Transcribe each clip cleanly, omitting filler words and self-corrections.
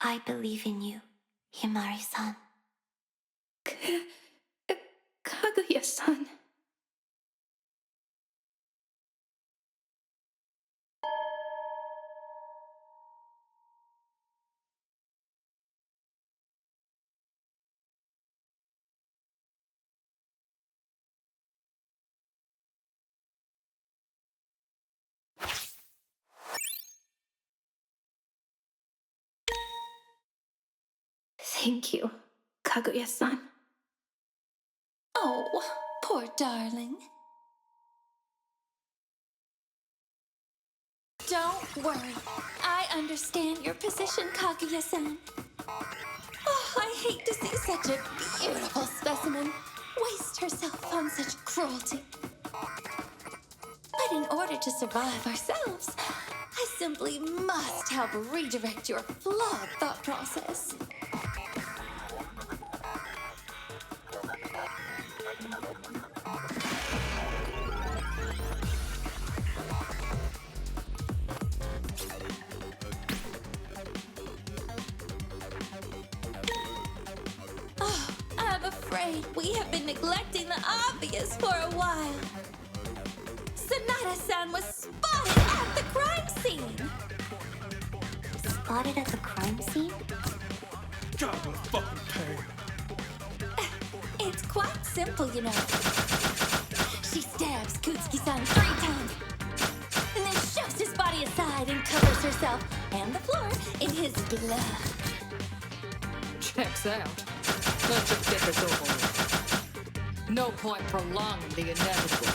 I believe in you, Himari-san. Kaguya-san. Thank you, Kaguya-san. Oh, poor darling. Don't worry. I understand your position, Kaguya-san. Oh, I hate to see such a beautiful specimen waste herself on such cruelty. But in order to survive ourselves, I simply must help redirect your flawed thought process. Oh, I'm afraid we have been neglecting the obvious for a while. Sonata-san was spotted at the crime scene. Spotted at the crime scene? God, what a fucking pain. It's quite simple, you know. She stabs Kutsuki-san 3 times, and then shoves his body aside and covers herself and the floor in his blood. Checks out. Let's just get this over with. No point prolonging the inevitable.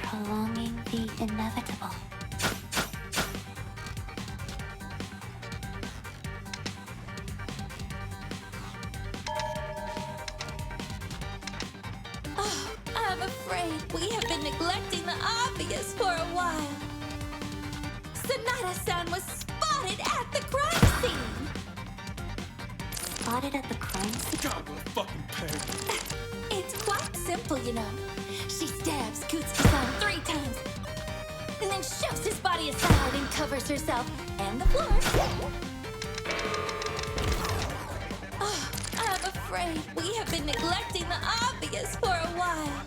Prolonging the inevitable. Oh, I'm afraid we have been neglecting the obvious for a while. Sonata-san was spotted at the crime scene. Spotted at the crime scene? God, what a fucking pain. It's quite simple, you know. She stabs Kutsuki-san 3 times, and then shoves his body aside and covers herself and the floor. Oh, I'm afraid we have been neglecting the obvious for a while.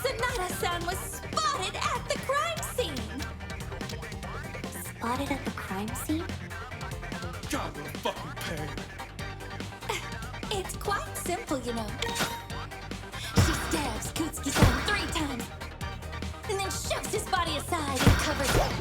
Sonata-san was spotted at the crime scene. Spotted at the crime scene? God, what a fucking pain. It's quite simple, you know. She stabs Kutsuki-san 3 times, and then shoves his body aside and covers him.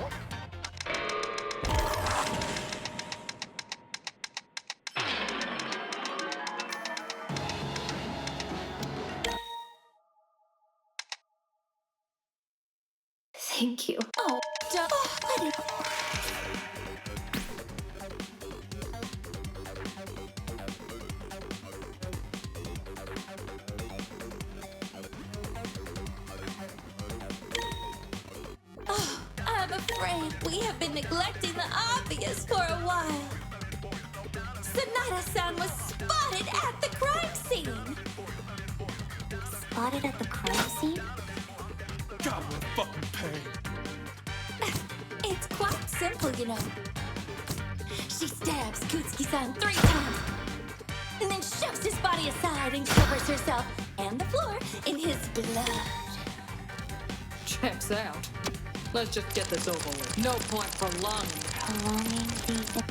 Thank you. Oh, don't let it. Oh, I'm afraid we have been neglecting the obvious for a while. Sonata-san was spotted at the crime scene. Spotted at the crime scene? God, what a fucking pain. It's quite simple, you know. She stabs Kutsuki-san 3 times, and then shoves his body aside and covers herself and the floor in his blood. Checks out. Let's just get this over with. No point prolonging. Prolonging the...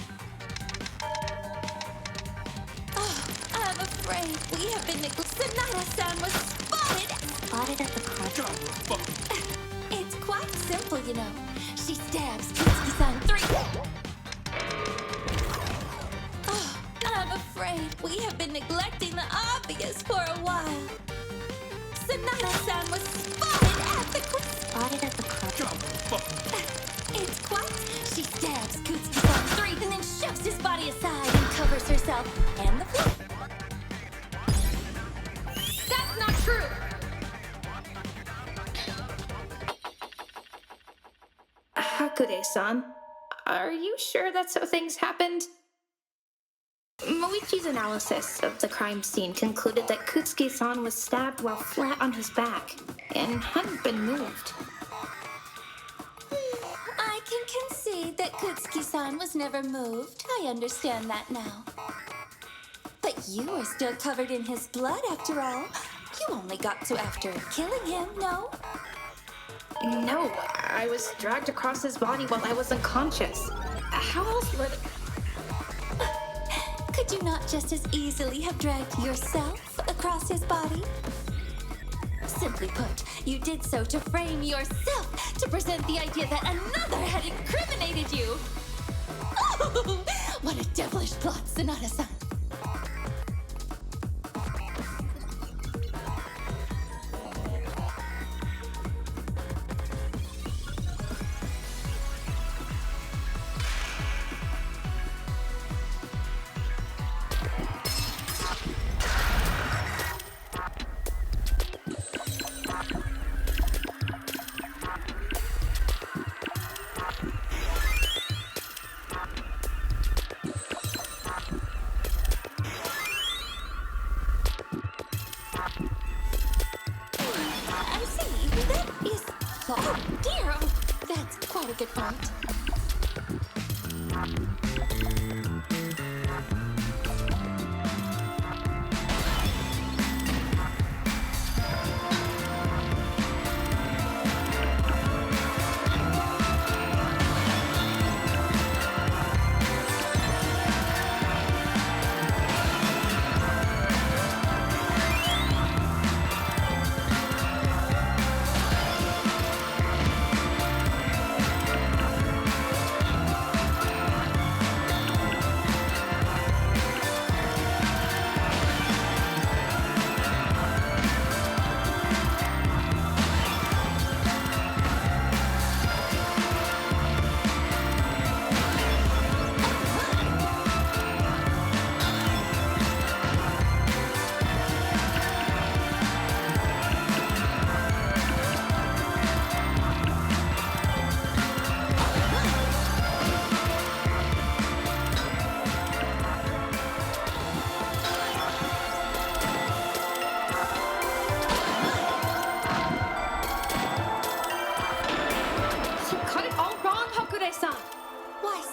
Oh, I'm afraid we have been neglecting. Sonata-san was spotted. Spotted at the crime. God, what a fucking pain. It's quite simple, you know. She stabs Kutsuki-san 3. Oh, I'm afraid we have been neglecting the obvious for a while. Sonata-san was spotted at the spotted at the crime. God, what a fucking pain. It's quite. She stabs Kutsuki-san 3 and then shoves his body aside and covers herself and the floor. That's not true! Hakude-san, are you sure that's how things happened? Moichi's analysis of the crime scene concluded that Kutsuki-san was stabbed while flat on his back and hadn't been moved. I can concede that Kutsuki-san was never moved. I understand that now. But you were still covered in his blood after all. You only got to after killing him, no? No, I was dragged across his body while I was unconscious. How else would... Could you not just as easily have dragged yourself across his body? Simply put, you did so to frame yourself, to present the idea that another had incriminated you. Oh, what a devilish plot, Sonata-san. Oh dear, that's quite a good point.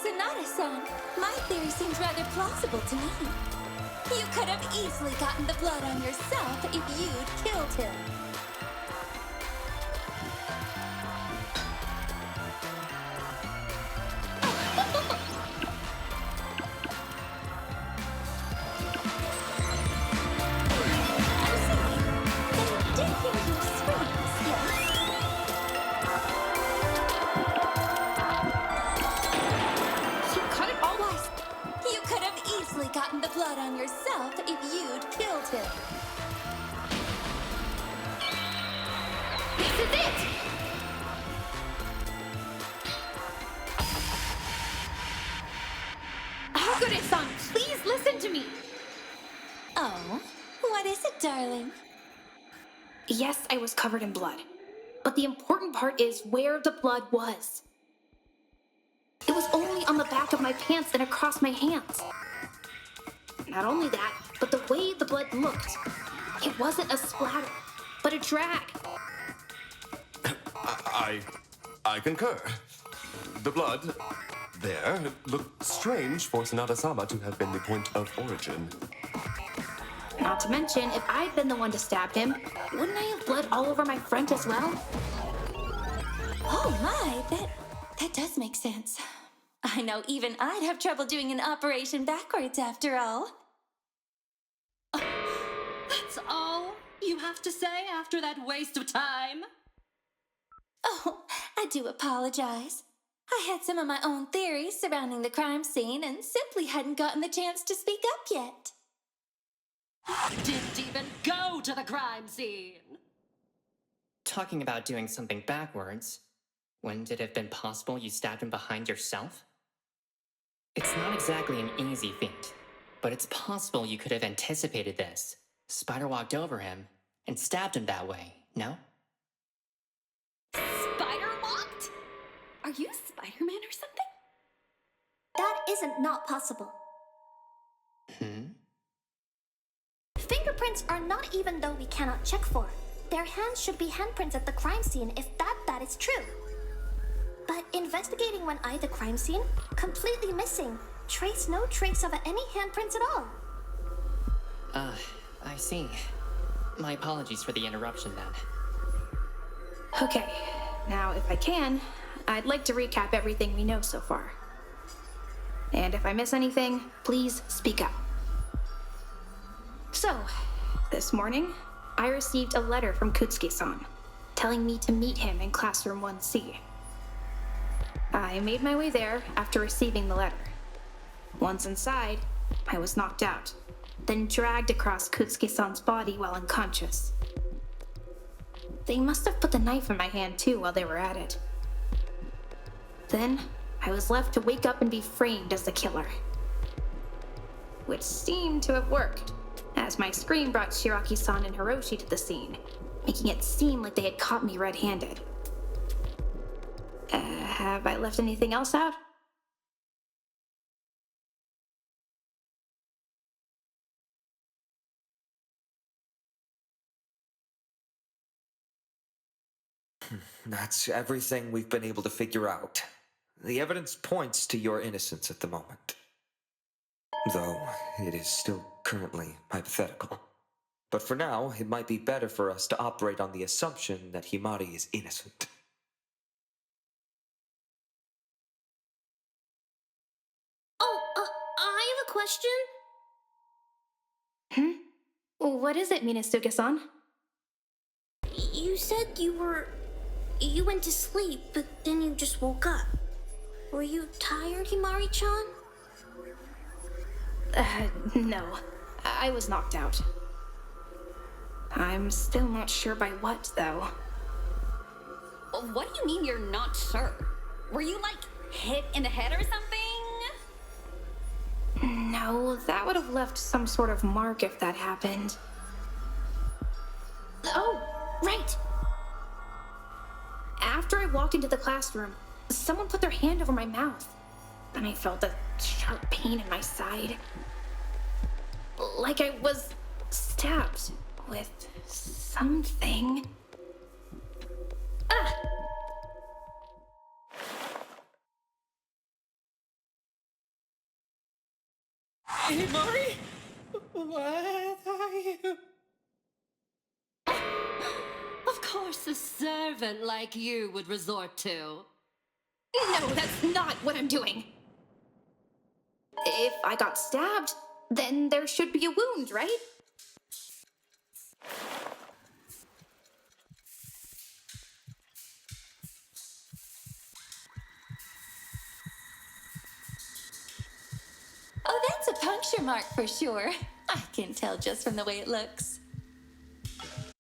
Sonata-san, my theory seems rather plausible to me. You could have easily gotten the blood on yourself if you'd killed him. I see. Then I did hear you screams, yes? You could have easily gotten the blood on yourself if you'd killed him. This is it! Hakure-san, please listen to me! Oh, what is it, darling? Yes, I was covered in blood. But the important part is where the blood was. It was only on the back of my pants and across my hands. Not only that, but the way the blood looked. It wasn't a splatter, but a drag. I concur. The blood there looked strange for Sonata-sama to have been the point of origin. Not to mention, if I'd been the one to stab him, wouldn't I have bled all over my front as well? Oh my, that does make sense. I know even I'd have trouble doing an operation backwards after all. That's all you have to say after that waste of time? Oh, I do apologize. I had some of my own theories surrounding the crime scene and simply hadn't gotten the chance to speak up yet. Didn't even go to the crime scene. Talking about doing something backwards, wouldn't it have been possible you stabbed him behind yourself? It's not exactly an easy feat, but it's possible you could have anticipated this, spider walked over him, and stabbed him that way, no? Spider walked? Are you Spider-Man or something? That isn't not possible. Fingerprints are not even though we cannot check for. Their hands should be handprints at the crime scene if that is true. But investigating went the crime scene, completely missing. No trace of any handprints at all. I see. My apologies for the interruption then. Okay, now if I can, I'd like to recap everything we know so far. And if I miss anything, please speak up. So, this morning, I received a letter from Kutsuki-san, telling me to meet him in classroom 1C. I made my way there after receiving the letter. Once inside, I was knocked out, then dragged across Kutsuki-san's body while unconscious. They must have put the knife in my hand too while they were at it. Then, I was left to wake up and be framed as the killer. Which seemed to have worked, as my scream brought Shiraki-san and Hiroshi to the scene, making it seem like they had caught me red-handed. Have I left anything else out? That's everything we've been able to figure out. The evidence points to your innocence at the moment. Though, it is still currently hypothetical. But for now, it might be better for us to operate on the assumption that Himari is innocent. I have a question. What is it, Minazuka-san? You said you went to sleep, but then you just woke up. Were you tired, Himari-chan? No. I was knocked out. I'm still not sure by what, though. What do you mean you're not sure? Were you, like, hit in the head or something? No, that would have left some sort of mark if that happened. Oh, right! After I walked into the classroom, someone put their hand over my mouth, and I felt a sharp pain in my side. Like I was stabbed with something. Ah! Himari? What are you? Of course a servant like you would resort to. No, that's not what I'm doing. If I got stabbed, then there should be a wound, right? Oh, that's a puncture mark for sure. I can tell just from the way it looks.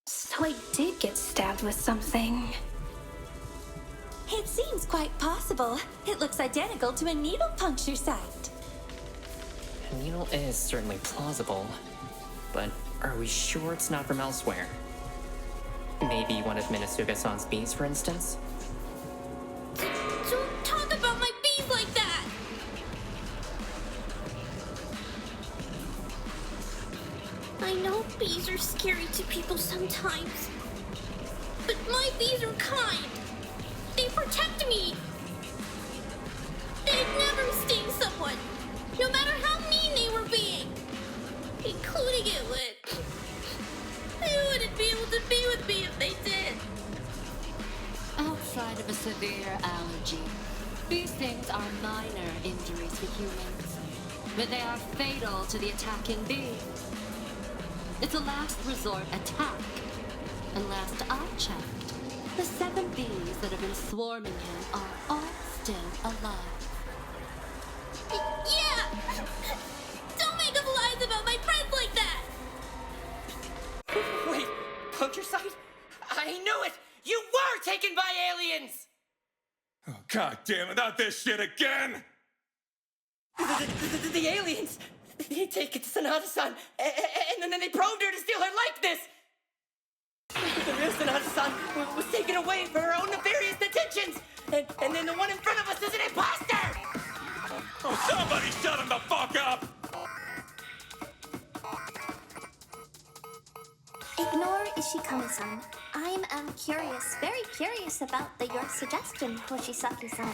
So I did get stabbed with something. It seems quite possible. It looks identical to a needle puncture site. A needle is certainly plausible, but are we sure it's not from elsewhere? Maybe one of Minazuka-san's bees, for instance? Don't talk about my bees like that! I know bees are scary to people sometimes, but my bees are kind. They protect me. They'd never sting someone, no matter how mean they were being, including it would. They wouldn't be able to be with me if they did. Outside of a severe allergy, these things are minor injuries for humans, but they are fatal to the attacking bee. It's a last resort attack, and last I checked, the 7 bees that have been swarming him are all still alive. Yeah! Don't make up lies about my friends like that! Wait, puncture site? I knew it! You were taken by aliens! Oh, God damn it, not this shit again! The aliens! They take it to Sanada-san, and then they probed her to steal her likeness! The real Sanada-san was taken away for her own nefarious intentions! And then the one in front of us is an imposter! Oh, somebody shut him the fuck up! Ignore Ishikami-san. I'm curious, very curious about your suggestion, Hoshisaki-san.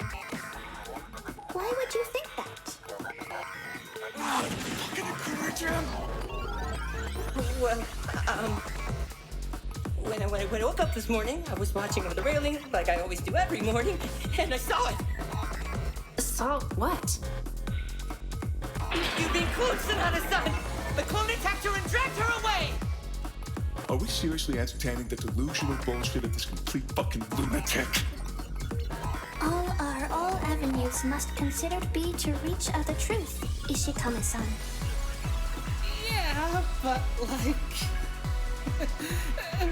Why would you think that? Well, when I woke up this morning, I was watching over the railing like I always do every morning, and I saw it. Saw what? You being cloned, Sonata-san! The clone attacked her and dragged her away! Are we seriously entertaining the delusional bullshit of this complete fucking lunatic? All avenues must considered be to reach the truth, Ishikami-san. Yeah, but like...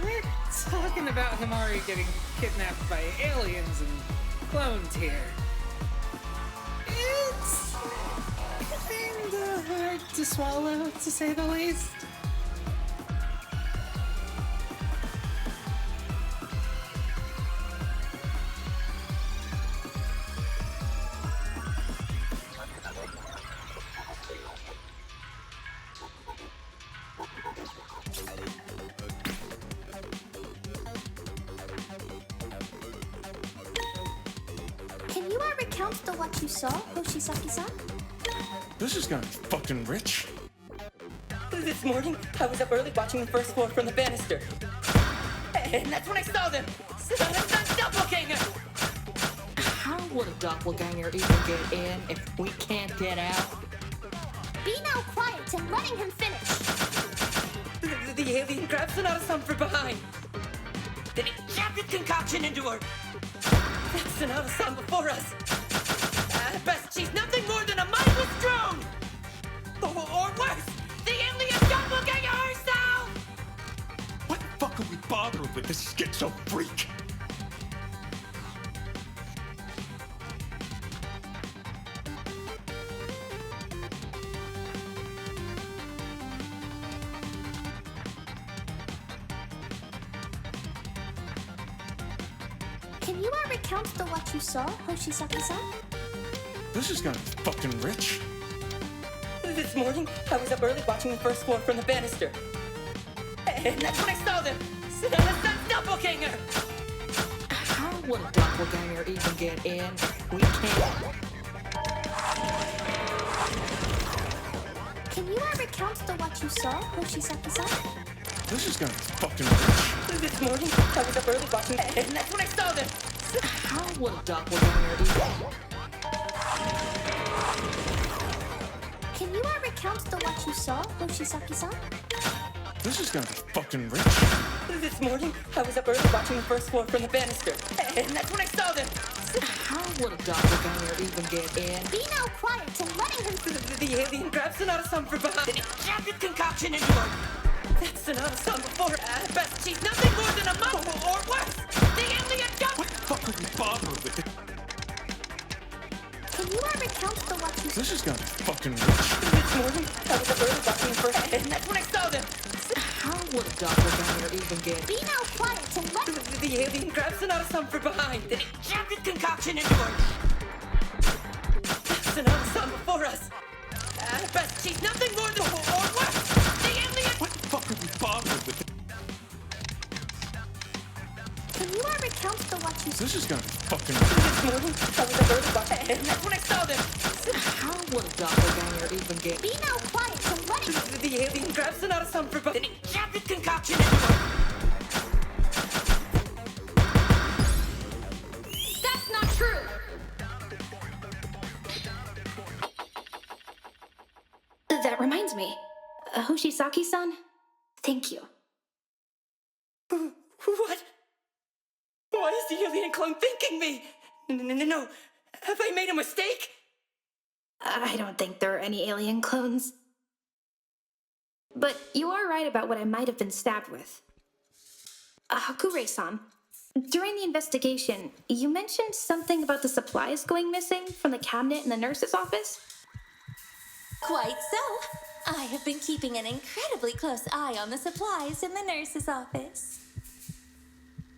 we're talking about Himari getting kidnapped by aliens and cloned here. It's kinda hard to swallow, to say the least. Can you recount what you saw, Hoshisaki-san? This is gonna be fucking rich. This morning, I was up early watching the first floor from the banister. And that's when I saw them! Sonata-san's doppelganger! How would a doppelganger even get in if we can't get out? Be now quiet and letting him finish. The alien grabbed Sonata-san from behind. Then he jabbed his concoction into her. That's Sonata-san before us. At best, she's nothing more than a mindless drone! Or worse, the alien doppelganger herself! What the fuck are we bothering with this schizo freak? Can you recount what you saw, Hoshisaki-san? This is gonna be fucking rich. This morning, I was up early watching the first floor from the banister. And that's when I saw them! Sonata-san's doppelganger! How would a doppelganger even get in if we can't? Can you recount what you saw, Hoshisaki-san? This is gonna be fucking rich. This morning, I was up early watching, and that's when I saw them! How would a doppelganger even... Can you recount what you saw, Hoshisaki-san? This is gonna be fucking rich. This morning, I was up early watching the first floor from the banister. And that's when I saw them! How would a doppelganger even get in? Be now quiet and letting him finish. The alien grabbed Sonata-san from behind. Then he jabbed his concoction into her. That's Sonata-san before her. At best, she's nothing more than a muscle, or worse, the alien What the fuck are we bothering with it? Can you recount what you saw? This is gonna be fucking rich. This morning, I was up early watching the first, and that's when I saw them! How would a doppelganger even get... Be now quiet and let The alien grabbed Sonata-san from behind. Then he jabbed his concoction into her. That's Sonata-san before us. At best, she's nothing more than, or worse, the alien... What the fuck are we bothering with it? Can you recount what you saw? This is gonna be fucking rich. This morning, I was up early watching, and that's when I saw them! How would a doppelganger even get... Be now quiet and letting him. The alien grabbed Sonata-san from behind. Then he jabbed his concoction into her. That's not true! That reminds me. Hoshisaki-san, thank you. What? Why is the alien clone thinking me? No. Have I made a mistake? I don't think there are any alien clones. But you are right about what I might have been stabbed with. Hakure-san, during the investigation, you mentioned something about the supplies going missing from the cabinet in the nurse's office? Quite so. I have been keeping an incredibly close eye on the supplies in the nurse's office.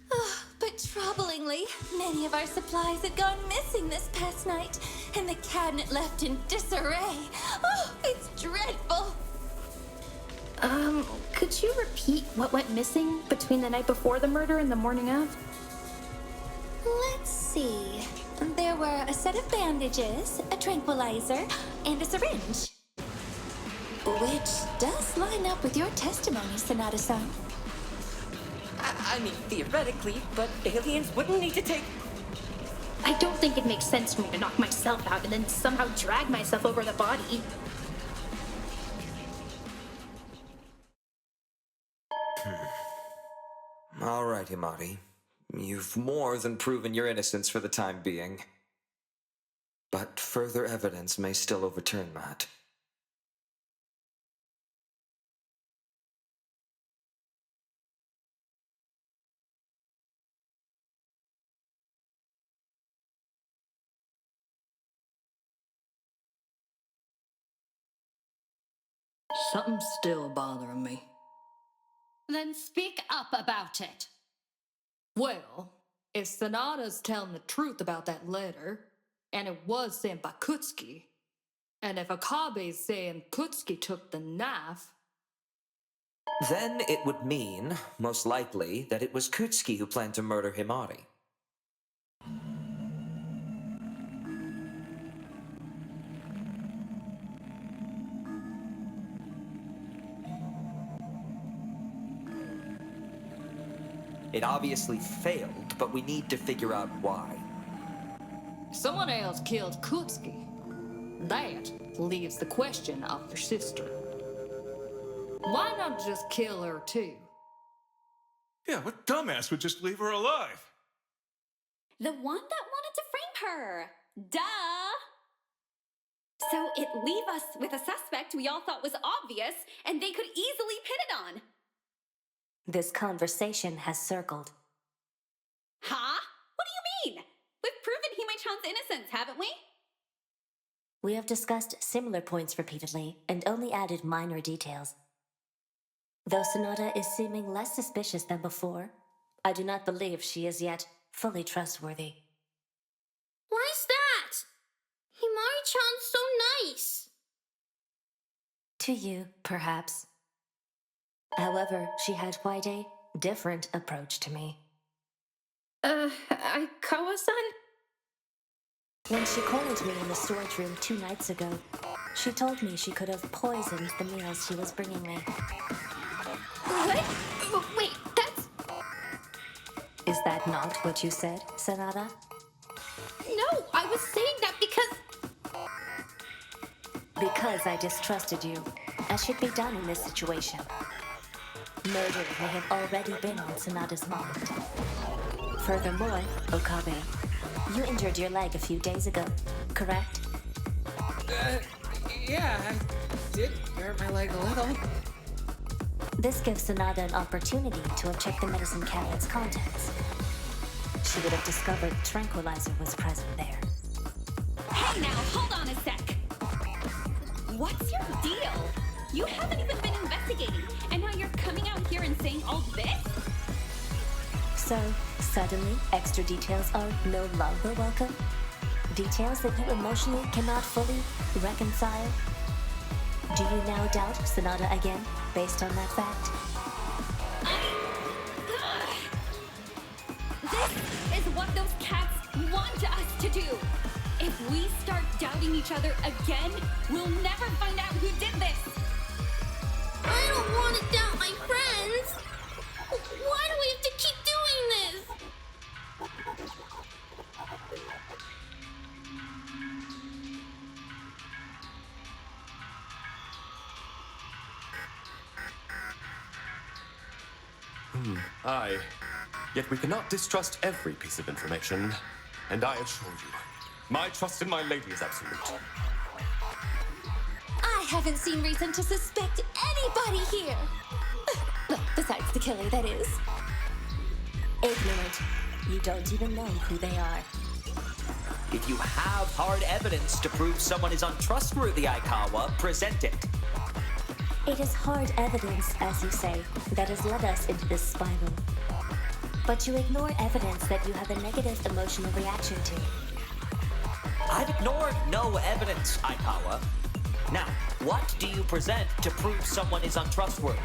Oh, but troublingly, many of our supplies had gone missing this past night, and the cabinet left in disarray. Oh, it's dreadful. Could you repeat what went missing between the night before the murder and the morning of? Let's see. There were a set of bandages, a tranquilizer, and a syringe. Which does line up with your testimony, Sonata-san. I mean, theoretically, but aliens wouldn't need to take... I don't think it makes sense for me to knock myself out and then somehow drag myself over the body. All right, Himari. You've more than proven your innocence for the time being. But further evidence may still overturn that. Something's still bothering me. Then speak up about it. Well, if Sonata's telling the truth about that letter, and it was sent by Kutsuki, and if Akabe's saying Kutsuki took the knife, Then it would mean, most likely, that it was Kutsuki who planned to murder Himari. It obviously failed, but we need to figure out why. someone else killed Kutsuki. That leaves the question of your sister. Why not just kill her too? Yeah, what dumbass would just leave her alive? The one that wanted to frame her. Duh! So it leave us with a suspect we all thought was obvious and they could easily pin it on. This conversation has circled. Huh? What do you mean? We've proven Hime-chan's innocence, haven't we? We have discussed similar points repeatedly and only added minor details. Though Sonata is seeming less suspicious than before, I do not believe she is yet fully trustworthy. Why's that? Himari-chan's so nice. To you, perhaps. However, she had quite a different approach to me. Aikawa-san? When she cornered me in the storage room 2 nights ago, she told me she could have poisoned the meals she was bringing me. What? Wait, that's... Is that not what you said, Sonata? No, I was saying that because... Because I distrusted you, as should be done in this situation. Murder may have already been on Sonata's mind. Furthermore, Okabe, you injured your leg a few days ago, correct? Yeah, I did hurt my leg a little. This gives Sonata an opportunity to have checked the medicine cabinet's contents. She would have discovered the tranquilizer was present there. Hey now, hold on a sec. What's your deal? You haven't even been investigating, and now you're coming out here and saying all this? So, suddenly, extra details are no longer welcome? Details that you emotionally cannot fully reconcile? Do you now doubt Sonata again, based on that fact? This is what those cats want us to do. If we start doubting each other again, we'll never find out who did this. I don't want to doubt my friends. Why do we have to keep doing this? Aye. Yet we cannot distrust every piece of information. And I assure you, my trust in my lady is absolute. I haven't seen reason to suspect anybody here. Well, besides the killer, that is. Ignorant. You don't even know who they are. If you have hard evidence to prove someone is untrustworthy, Aikawa, present it. It is hard evidence, as you say, that has led us into this spiral. But you ignore evidence that you have a negative emotional reaction to. I've ignored no evidence, Aikawa. Now, what do you present to prove someone is untrustworthy?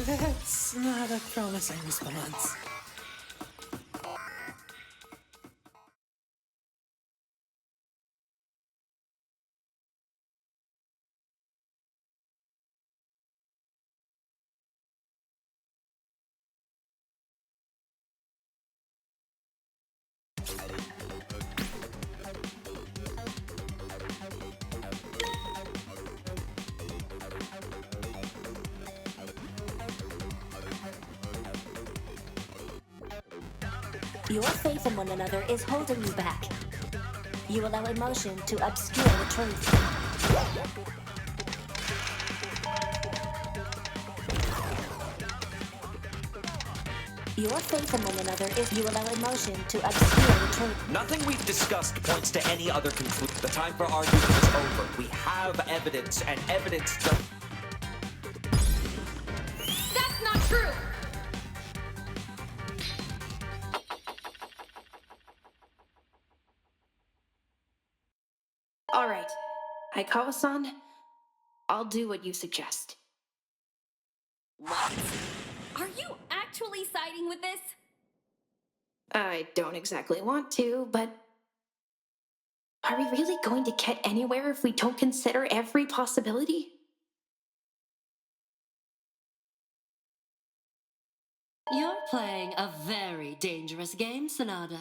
That's not a promising response. Your faith in one another is holding you back. You allow emotion to obscure the truth. Your faith in one another is you allow emotion to obscure the truth. Nothing we've discussed points to any other conclusion. The time for argument is over. We have evidence, and evidence does... That's not true! Alright, Aikawa-san, I'll do what you suggest. What? Are you actually siding with this? I don't exactly want to, but... Are we really going to get anywhere if we don't consider every possibility? You're playing a very dangerous game, Sonata.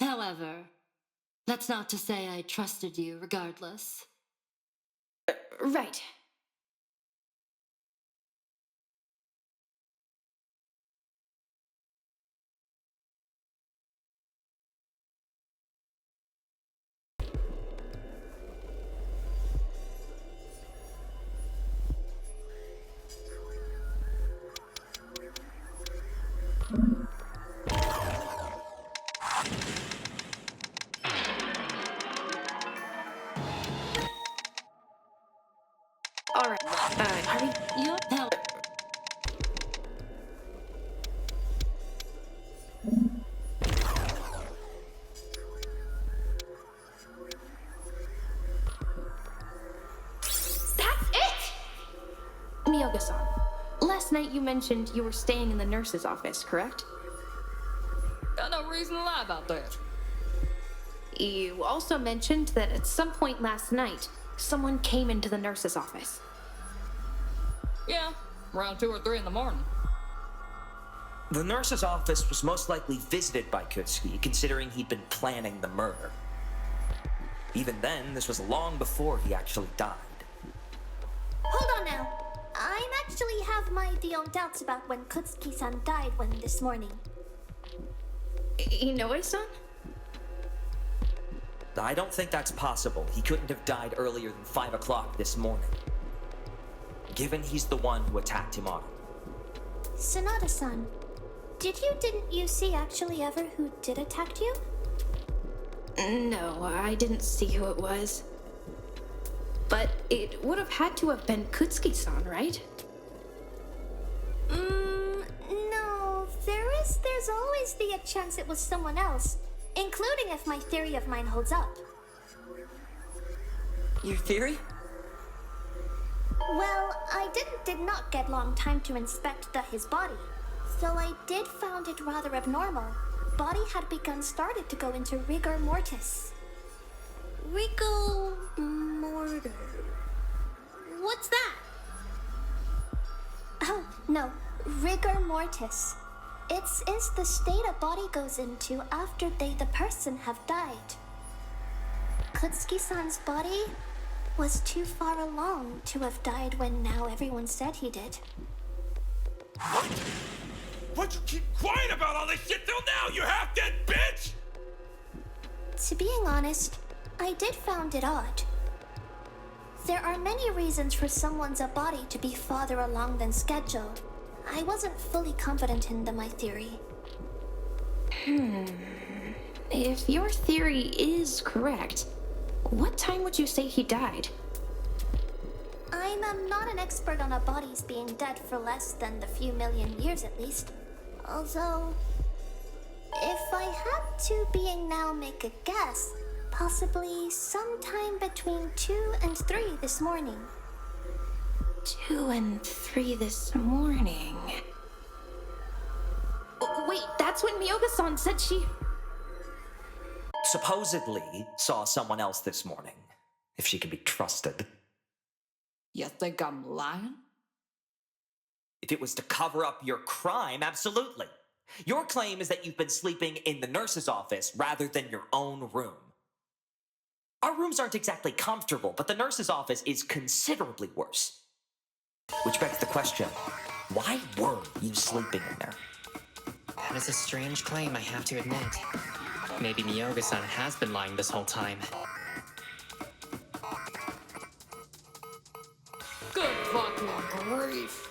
However, that's not to say I trusted you regardless. Right. Alright, are we... Your power... That's it! Miyoga-san, last night you mentioned you were staying in the nurse's office, correct? Got no reason to lie about that. You also mentioned that at some point last night, someone came into the nurse's office. Yeah, around 2 or 3 in the morning. The nurse's office was most likely visited by Kutsugi, considering he'd been planning the murder. Even then, this was long before he actually died. Hold on now. I actually have my own doubts about when Kutsuki-san died this morning. Inoue-san? I don't think that's possible. He couldn't have died earlier than 5 o'clock this morning. Given he's the one who attacked Himaru. Sonata-san, didn't you see actually ever who did attack you? No, I didn't see who it was. But it would have had to have been Kutsuki-san, right? No. There's always the chance it was someone else, including if my theory of mine holds up. Your theory? Well, I did not get long time to inspect his body, so I did found it rather abnormal. Body had started to go into rigor mortis. Rigor mortis. What's that? Oh, no. Rigor mortis. It's the state a body goes into after the person have died. Kutsuki-san's body was too far along to have died when now everyone said he did. What? What you keep quiet about all this shit till now, you half-dead bitch? To being honest, I did found it odd. There are many reasons for someone's body to be farther along than scheduled. I wasn't fully confident in my theory. If your theory is correct, what time would you say he died? I'm not an expert on bodies being dead for less than the few million years at least. Although, if I had to make a guess, possibly sometime between 2 and 3 this morning. 2 and 3 this morning. Oh, wait, that's when Miyoga-san said she... Supposedly saw someone else this morning, if she can be trusted. You think I'm lying? If it was to cover up your crime, absolutely. Your claim is that you've been sleeping in the nurse's office rather than your own room. Our rooms aren't exactly comfortable, but the nurse's office is considerably worse. Which begs the question, why were you sleeping in there? That is a strange claim, I have to admit. Maybe Miyoga-san has been lying this whole time. Good fucking grief.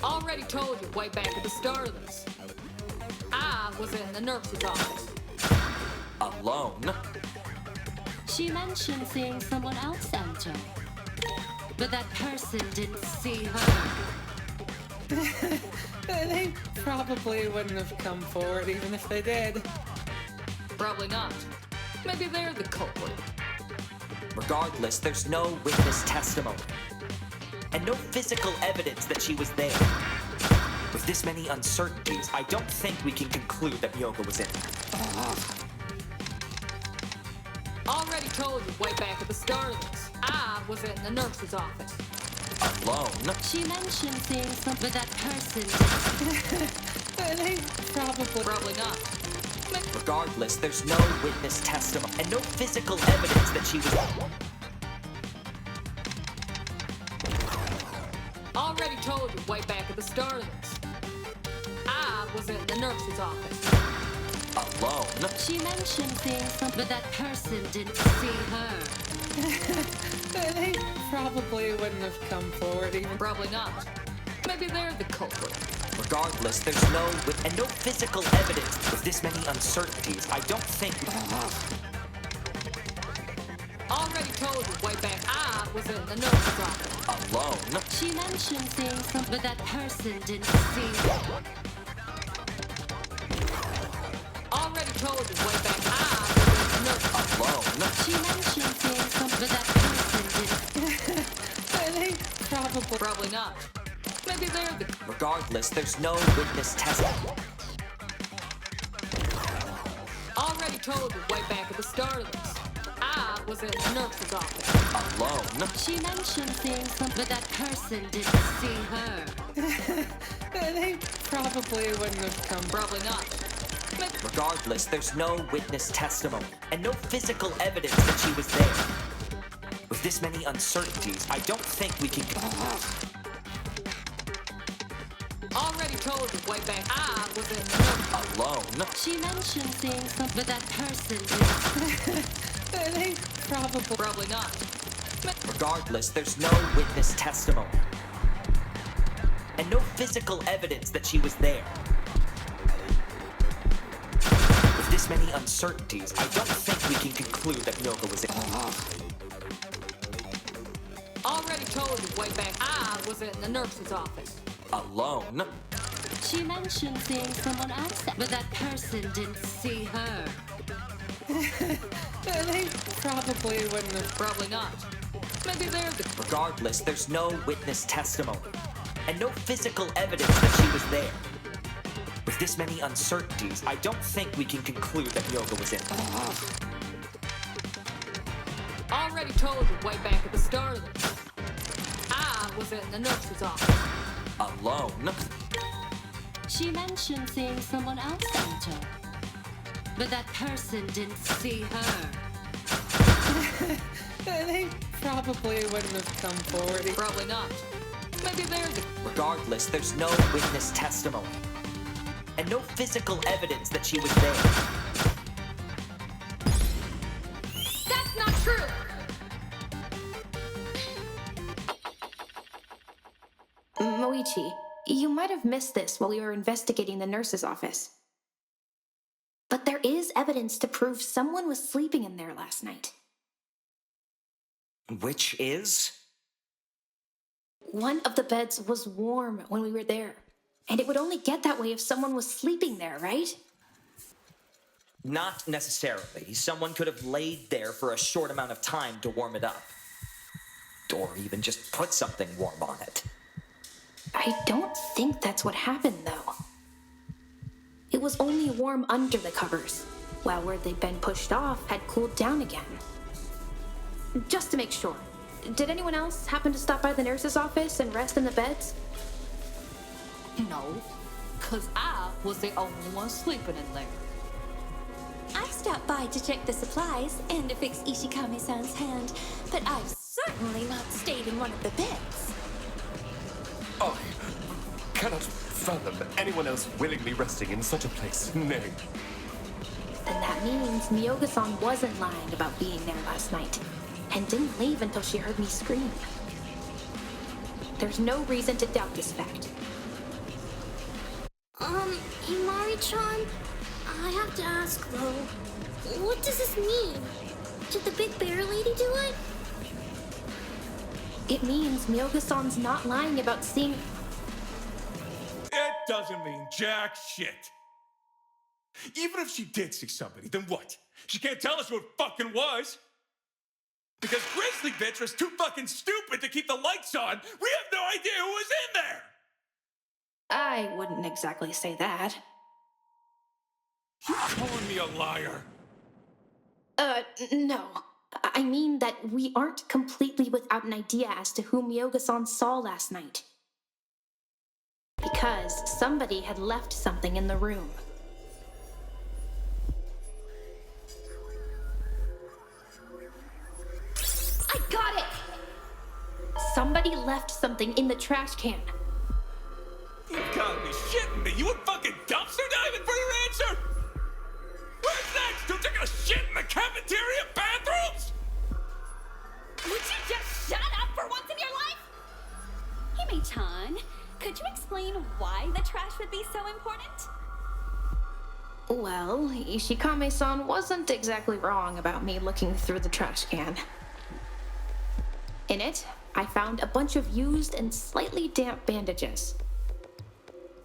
Already told you way back at the start of this. I was in the nurse's office. Alone? She mentioned seeing someone else enter. But that person didn't see her. They probably wouldn't have come forward even if they did. Probably not. Maybe they're the culprit. Regardless, there's no witness testimony. And no physical evidence that she was there. With this many uncertainties, I don't think we can conclude that Miyoga was in there. Already told you way back at the start of this. I was in the nurse's office. Alone? She mentioned seeing some, but that person didn't. They Probably not. Regardless, there's no witness testimony and no physical evidence that she was... Already told you way back at the start of this. I was in the nurse's office. Alone? She mentioned seeing some, but that person didn't see her. They probably wouldn't have come forward even. Probably not. Maybe they're the culprit. Regardless, there's no and no physical evidence. With this many uncertainties, I don't think... Already told you way back. I was in the nurse's office. Alone? She mentioned seeing some, but that person didn't see her. Already told you way back. I was in the nurse's office. Alone? She mentioned seeing some, but that person didn't. They Probably not. Maybe they're the... Regardless, there's no witness testimony. Already told you way back at the start of this. I was in the nurse's office. Alone? She mentioned seeing some, but that person didn't see her. They probably wouldn't have come. Probably not. Regardless, there's no witness testimony and no physical evidence that she was there. With this many uncertainties, I don't think we can... Already told you way back. I was in the nurse's Alone? She mentioned seeing some, but that person didn't. They Probably not. Regardless, there's no witness testimony and no physical evidence that she was there. With this many uncertainties, I don't think we can conclude that Miyoga was in... Already told you way back. I was in the nurse's office. Alone? She mentioned seeing someone else, but that person didn't see her. They probably wouldn't have. Probably not. Maybe they're the... Regardless, there's no witness testimony and no physical evidence that she was there. With this many uncertainties, I don't think we can conclude that Miyoga was in... Already told you way back at the start of this. I was in the nurse's office. Alone? She mentioned seeing someone else enter. But that person didn't see her. They probably wouldn't have come forward. Probably not. Maybe they're the... Regardless, there's no witness testimony and no physical evidence that she was there. That's not true! Moichi, you might have missed this while you were investigating the nurse's office. But there is evidence to prove someone was sleeping in there last night. Which is? One of the beds was warm when we were there. And it would only get that way if someone was sleeping there, right? Not necessarily. Someone could have laid there for a short amount of time to warm it up. Or even just put something warm on it. I don't think that's what happened, though. It was only warm under the covers, while where they'd been pushed off had cooled down again. Just to make sure, did anyone else happen to stop by the nurse's office and rest in the beds? No, because I was the only one sleeping in there. I stopped by to check the supplies and to fix Ishikami-san's hand, but I've certainly not stayed in one of the beds. I cannot fathom anyone else willingly resting in such a place. Nay. Then that means Miyoga-san wasn't lying about being there last night, and didn't leave until she heard me scream. There's no reason to doubt this fact. Himari-chan, I have to ask though, what does this mean? Did the big bear lady do it? It means Miyoga-san's not lying about seeing... It doesn't mean jack shit. Even if she did see somebody, then what? She can't tell us who it fucking was. Because Grizzly Bitch was too fucking stupid to keep the lights on. We have no idea who was in there. I wouldn't exactly say that. You calling me a liar? No. I mean that we aren't completely without an idea as to who Miyoga-san saw last night. Because somebody had left something in the room. I got it! Somebody left something in the trash can. You gotta be shitting me. You were fucking dumpster diving for your answer? Where's next? Who took a shit in the cafeteria bathrooms? Would you just shut up for once in your life? Hime-chan, could you explain why the trash would be so important? Well, Ishikame-san wasn't exactly wrong about me looking through the trash can. In it, I found a bunch of used and slightly damp bandages.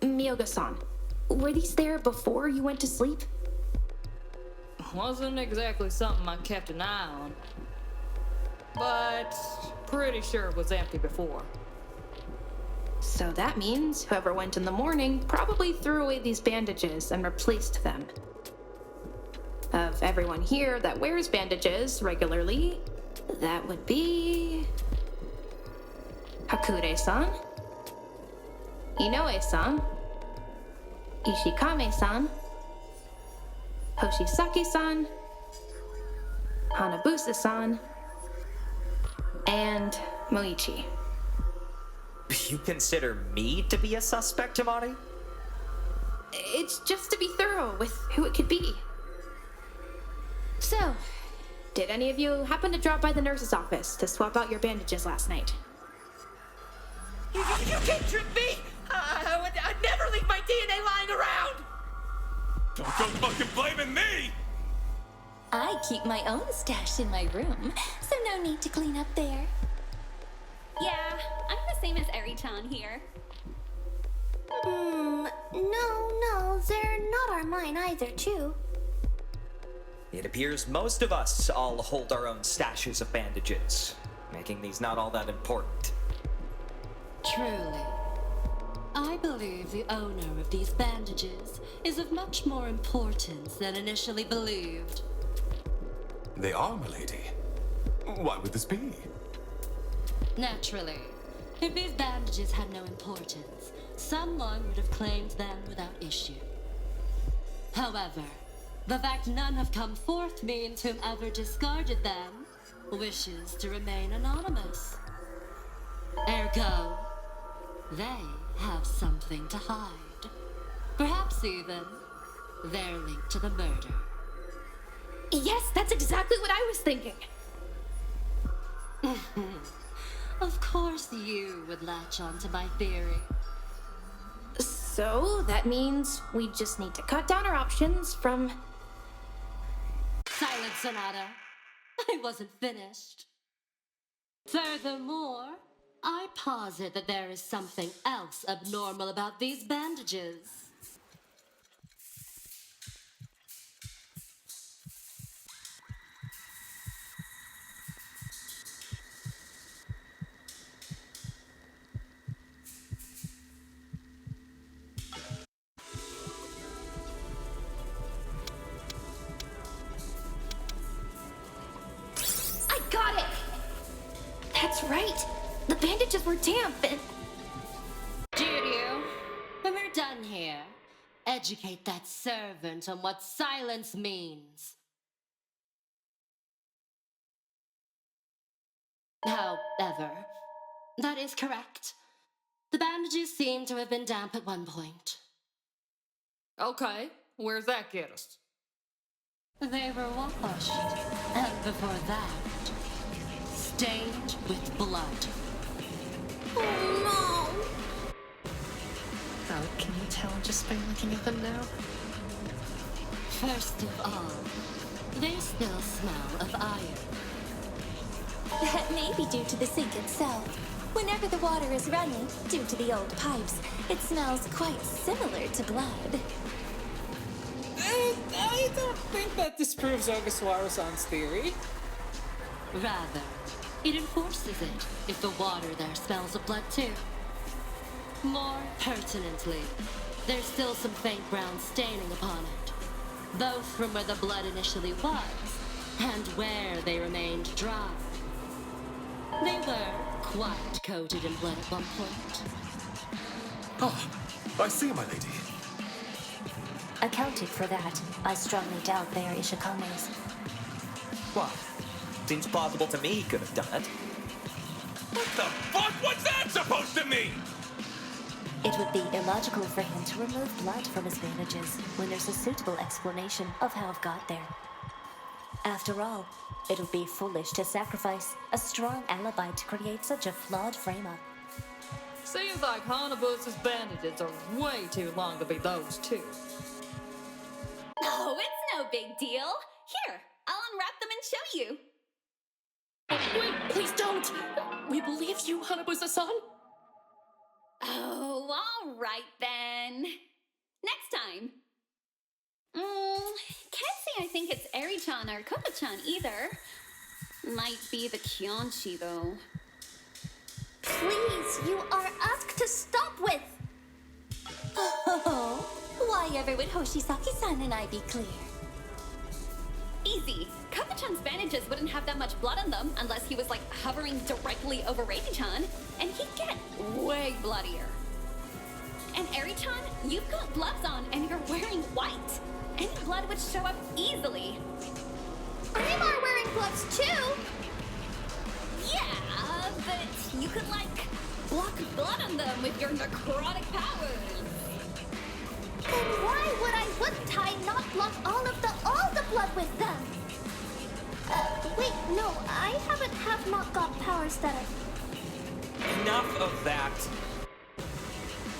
Miyoga-san, were these there before you went to sleep? Wasn't exactly something I kept an eye on. But pretty sure it was empty before. So that means whoever went in the morning probably threw away these bandages and replaced them. Of everyone here that wears bandages regularly, that would be... Hakure-san, Inoue-san, Ishikame-san, Hoshisaki-san, Hanabusa-san, and Moichi. You consider me to be a suspect, Himari? It's just to be thorough with who it could be. So, did any of you happen to drop by the nurse's office to swap out your bandages last night? You can't trick me! I'd never leave my DNA lying around! Don't go fucking blaming me! I keep my own stash in my room, so no need to clean up there. Yeah, I'm the same as Eri-chan here. No, they're not our mine either, too. It appears most of us all hold our own stashes of bandages, making these not all that important. Truly. I believe the owner of these bandages is of much more importance than initially believed. They are, milady. Why would this be? Naturally. If these bandages had no importance, someone would have claimed them without issue. However, the fact none have come forth means whomever discarded them wishes to remain anonymous. Ergo, they have something to hide. Perhaps even they're linked to the murder. Yes, that's exactly what I was thinking. Of course you would latch on to my theory. So that means we just need to cut down our options from. Silence, Sonata. I wasn't finished. Furthermore, I posit that there is something else abnormal about these bandages. I got it! That's right! The bandages were damp and. Jiryu, when we're done here, educate that servant on what silence means. However, that is correct. The bandages seem to have been damp at one point. Okay, where's that get us? They were washed, and before that, stained with blood. Oh How can you tell just by looking at them now? First of all, they still smell of iron. That may be due to the sink itself. Whenever the water is running, due to the old pipes, it smells quite similar to blood. I don't think that disproves Ogasawara-san's theory. Rather, it enforces it if the water there smells of blood too. More pertinently, there's still some faint brown staining upon it, both from where the blood initially was and where they remained dry. They were quite coated in blood at one point. Oh, I see, my lady. Accounting for that, I strongly doubt they are Ishikame's. What? Seems plausible to me he could have done it. What the fuck was that supposed to mean? It would be illogical for him to remove blood from his bandages when there's a suitable explanation of how it got there. After all, it would be foolish to sacrifice a strong alibi to create such a flawed frame-up. Seems like Hanabuz's bandages are way too long to be those two. Oh, it's no big deal. Here, I'll unwrap them and show you. Wait, please don't! We believe you, Hanabusa-san. Oh, all right then. Next time. Can't say I think it's Eri-chan or Koko-chan either. Might be the Kyonchi though. Please, you are asked to stop with. Oh, why ever would Hoshisaki-san and I be clear? Easy. Koko-chan's bandages wouldn't have that much blood on them unless he was like hovering directly over Eri-chan, and he'd get way bloodier. And Eri-chan, you've got gloves on and you're wearing white. Any blood would show up easily. I'm wearing gloves too. Yeah, but you could like block blood on them with your necrotic powers. Then wouldn't I not block all the blood with them? Wait, no, I have not got powers that are. Enough of that.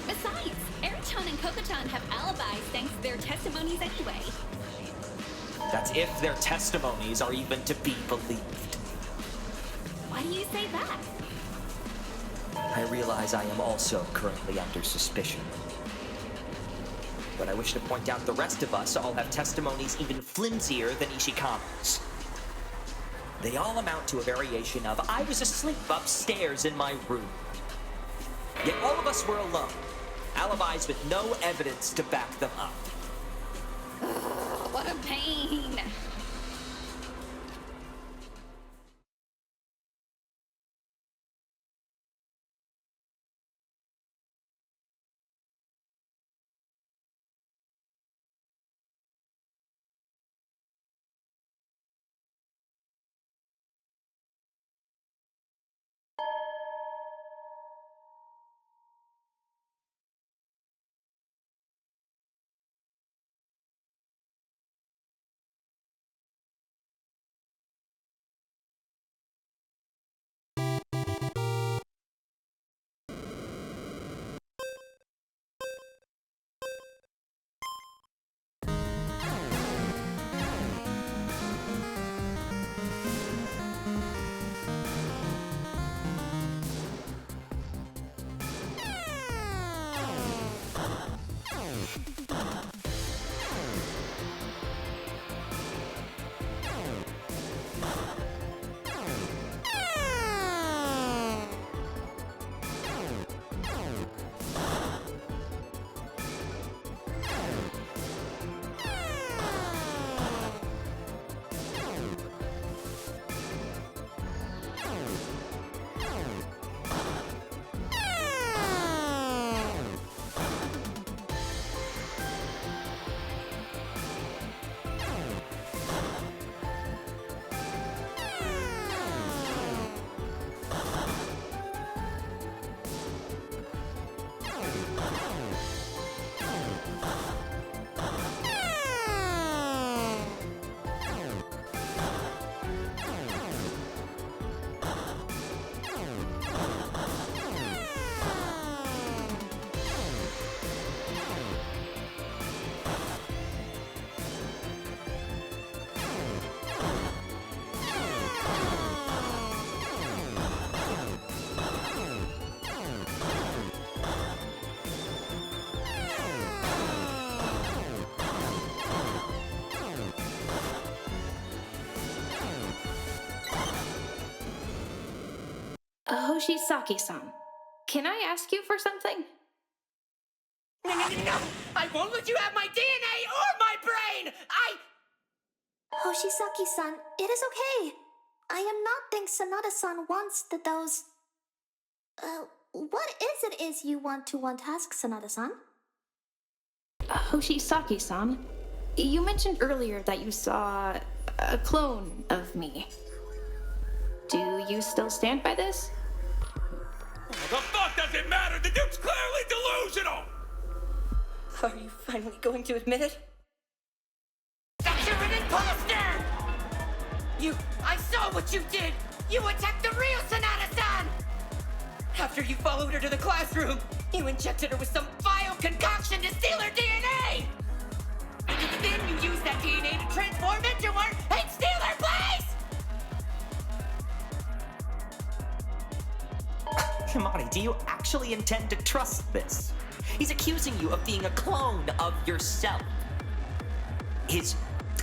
Besides, Eri-chan and Koko-chan have alibis thanks to their testimonies anyway. That's if their testimonies are even to be believed. Why do you say that? I realize I am also currently under suspicion. But I wish to point out the rest of us all have testimonies even flimsier than Ishikame's. They all amount to a variation of, I was asleep upstairs in my room. Yet all of us were alone. Alibis with no evidence to back them up. What a pain. Hoshisaki-san, can I ask you for something? No! I won't let you have my DNA or my brain! Hoshisaki-san, it is okay. I am not think Sanada-san wants those... what is you want to ask Sanada-san? Hoshisaki-san, you mentioned earlier that you saw a clone of me. Do you still stand by this? The fuck does it matter? The dude's clearly delusional! Are you finally going to admit it? That you're an imposter! I saw what you did! You attacked the real Sanada-san! After you followed her to the classroom, you injected her with some vile concoction to steal her DNA! And then you used that DNA to transform into her and steal her place! Himari, do you actually intend to trust this? He's accusing you of being a clone of yourself. His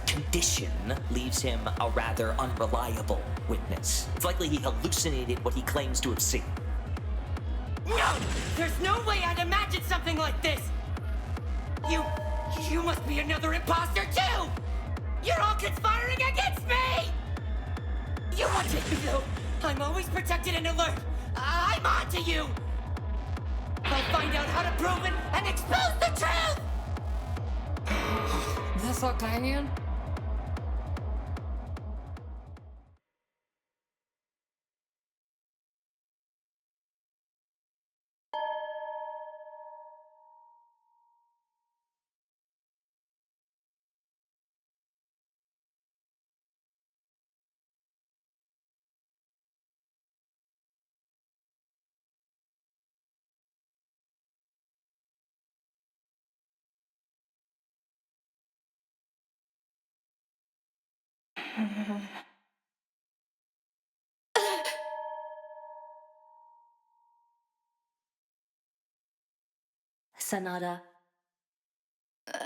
condition leaves him a rather unreliable witness. It's likely he hallucinated what he claims to have seen. No! There's no way I'd imagine something like this! You must be another imposter too! You're all conspiring against me! You won't take me though! I'm always protected and alert! I'm on to you! I'll find out how to prove it and expose the truth! This Octavian? Sanada.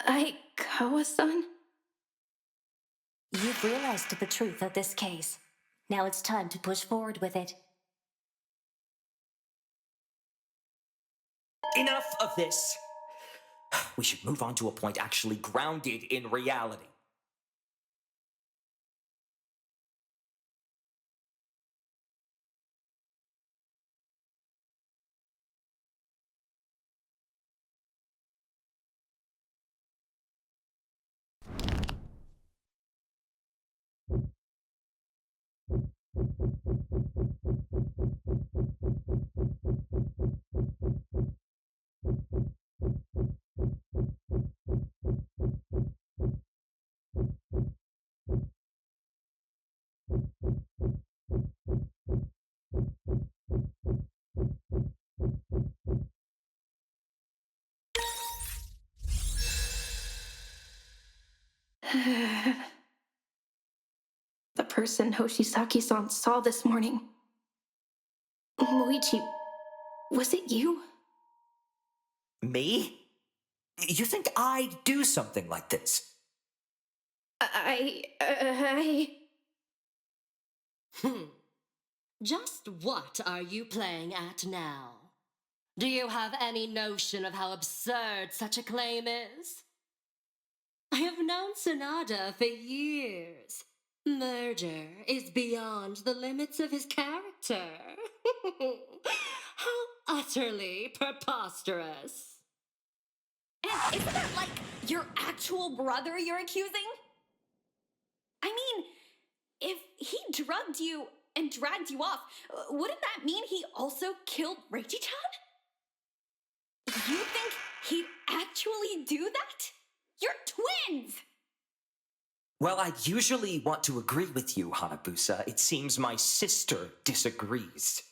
Aikawa-san? You've realized the truth of this case. Now it's time to push forward with it. Enough of this! We should move on to a point actually grounded in reality. The person Hoshisaki-san saw this morning. Moichi, was it you? Me? You think I'd do something like this? Just what are you playing at now? Do you have any notion of how absurd such a claim is? I have known Sanada for years. Murder is beyond the limits of his character. How utterly preposterous. And isn't that like your actual brother you're accusing? I mean, if he drugged you and dragged you off, wouldn't that mean he also killed Reichi-chan? You think he'd actually do that? You're twins! Well, I usually want to agree with you, Hanabusa. It seems my sister disagrees.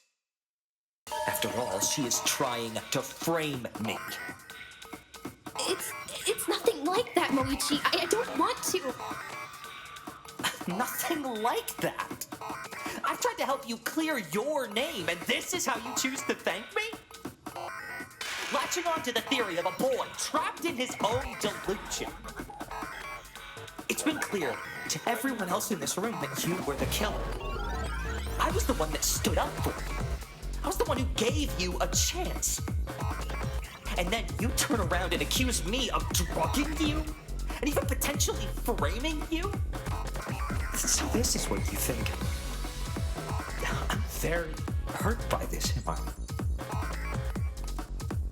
After all, she is trying to frame me. It's nothing like that, Moichi. I don't want to. Nothing like that. I've tried to help you clear your name, and this is how you choose to thank me? Latching on to the theory of a boy trapped in his own delusion. It's been clear to everyone else in this room that you were the killer. I was the one that stood up for you. I was the one who gave you a chance. And then you turn around and accuse me of drugging you? And even potentially framing you? So this is what you think. I'm very hurt by this, Himari.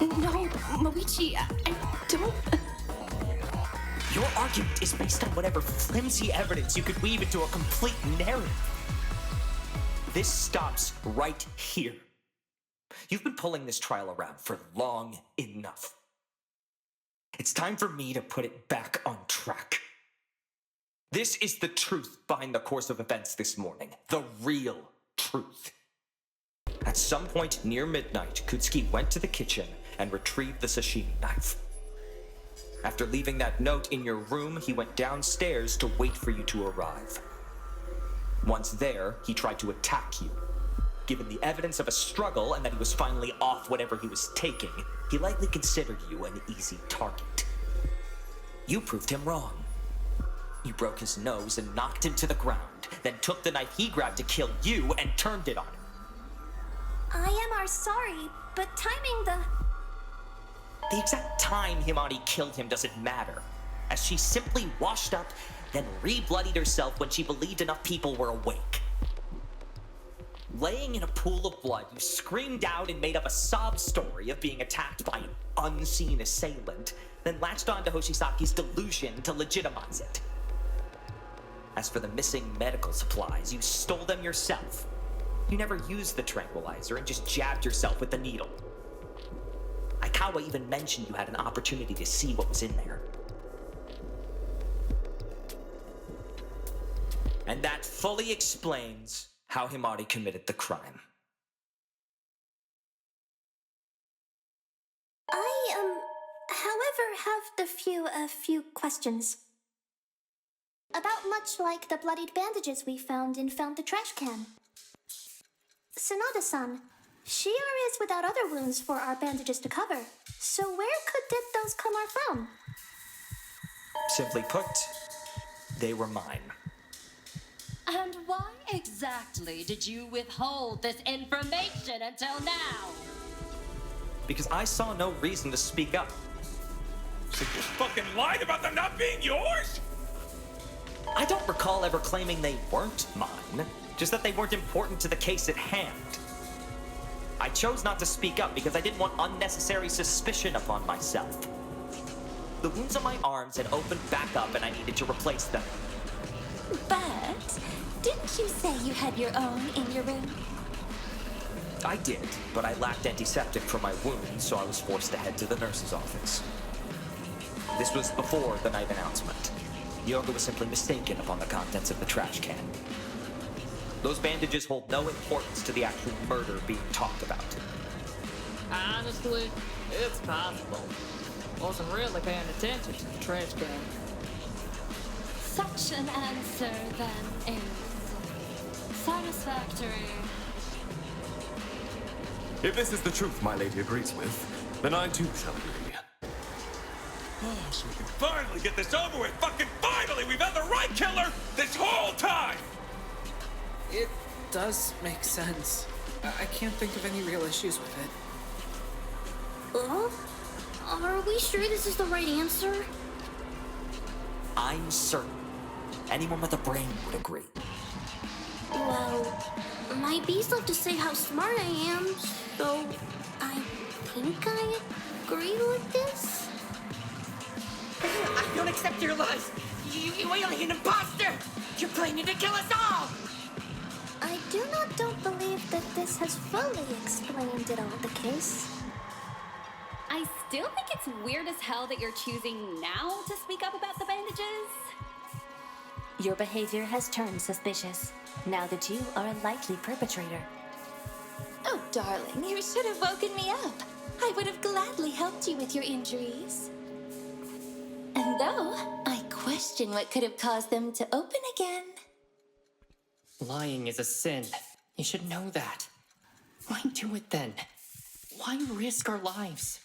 No, Moichi, I don't. Your argument is based on whatever flimsy evidence you could weave into a complete narrative. This stops right here. You've been pulling this trial around for long enough. It's time for me to put it back on track. This is the truth behind the course of events this morning. The real truth. At some point near midnight, Kutsuki went to the kitchen and retrieved the sashimi knife. After leaving that note in your room, he went downstairs to wait for you to arrive. Once there, he tried to attack you. Given the evidence of a struggle and that he was finally off whatever he was taking, he likely considered you an easy target. You proved him wrong. You broke his nose and knocked him to the ground, then took the knife he grabbed to kill you and turned it on him. I am sorry, but timing The exact time Himari killed him doesn't matter, as she simply washed up, then re-bloodied herself when she believed enough people were awake. Laying in a pool of blood, you screamed out and made up a sob story of being attacked by an unseen assailant, then latched onto Hoshisaki's delusion to legitimize it. As for the missing medical supplies, you stole them yourself. You never used the tranquilizer and just jabbed yourself with the needle. Aikawa even mentioned you had an opportunity to see what was in there. And that fully explains how Himari committed the crime. however, have a few questions. About much like the bloodied bandages we found in the trash can. Sanada-san, Shior is without other wounds for our bandages to cover. So where did those come from? Simply put, they were mine. And why exactly did you withhold this information until now? Because I saw no reason to speak up. So you fucking lied about them not being yours? I don't recall ever claiming they weren't mine, just that they weren't important to the case at hand. I chose not to speak up because I didn't want unnecessary suspicion upon myself. The wounds on my arms had opened back up and I needed to replace them. But didn't you say you had your own in your room? I did, but I lacked antiseptic for my wounds, so I was forced to head to the nurse's office. This was before the night announcement. Yoga was simply mistaken upon the contents of the trash can. Those bandages hold no importance to the actual murder being talked about. Honestly, it's possible. Wasn't really paying attention to the trash can. Such an answer, then, is satisfactory. If this is the truth my lady agrees with, then I too shall agree. Oh, so we can finally get this over with. Fucking finally! We've had the right killer this whole time! It does make sense. I can't think of any real issues with it. Are we sure this is the right answer? I'm certain anyone with a brain would agree. Well, my bees love to say how smart I am, so I think I agree with this. I don't accept your lies! You alien imposter! You're planning to kill us all! I don't believe that this has fully explained it all, the case. I still think it's weird as hell that you're choosing now to speak up about the bandages. Your behavior has turned suspicious, now that you are a likely perpetrator. Oh, darling, you should have woken me up. I would have gladly helped you with your injuries. And though I question what could have caused them to open again. Lying is a sin. You should know that. Why do it then? Why risk our lives?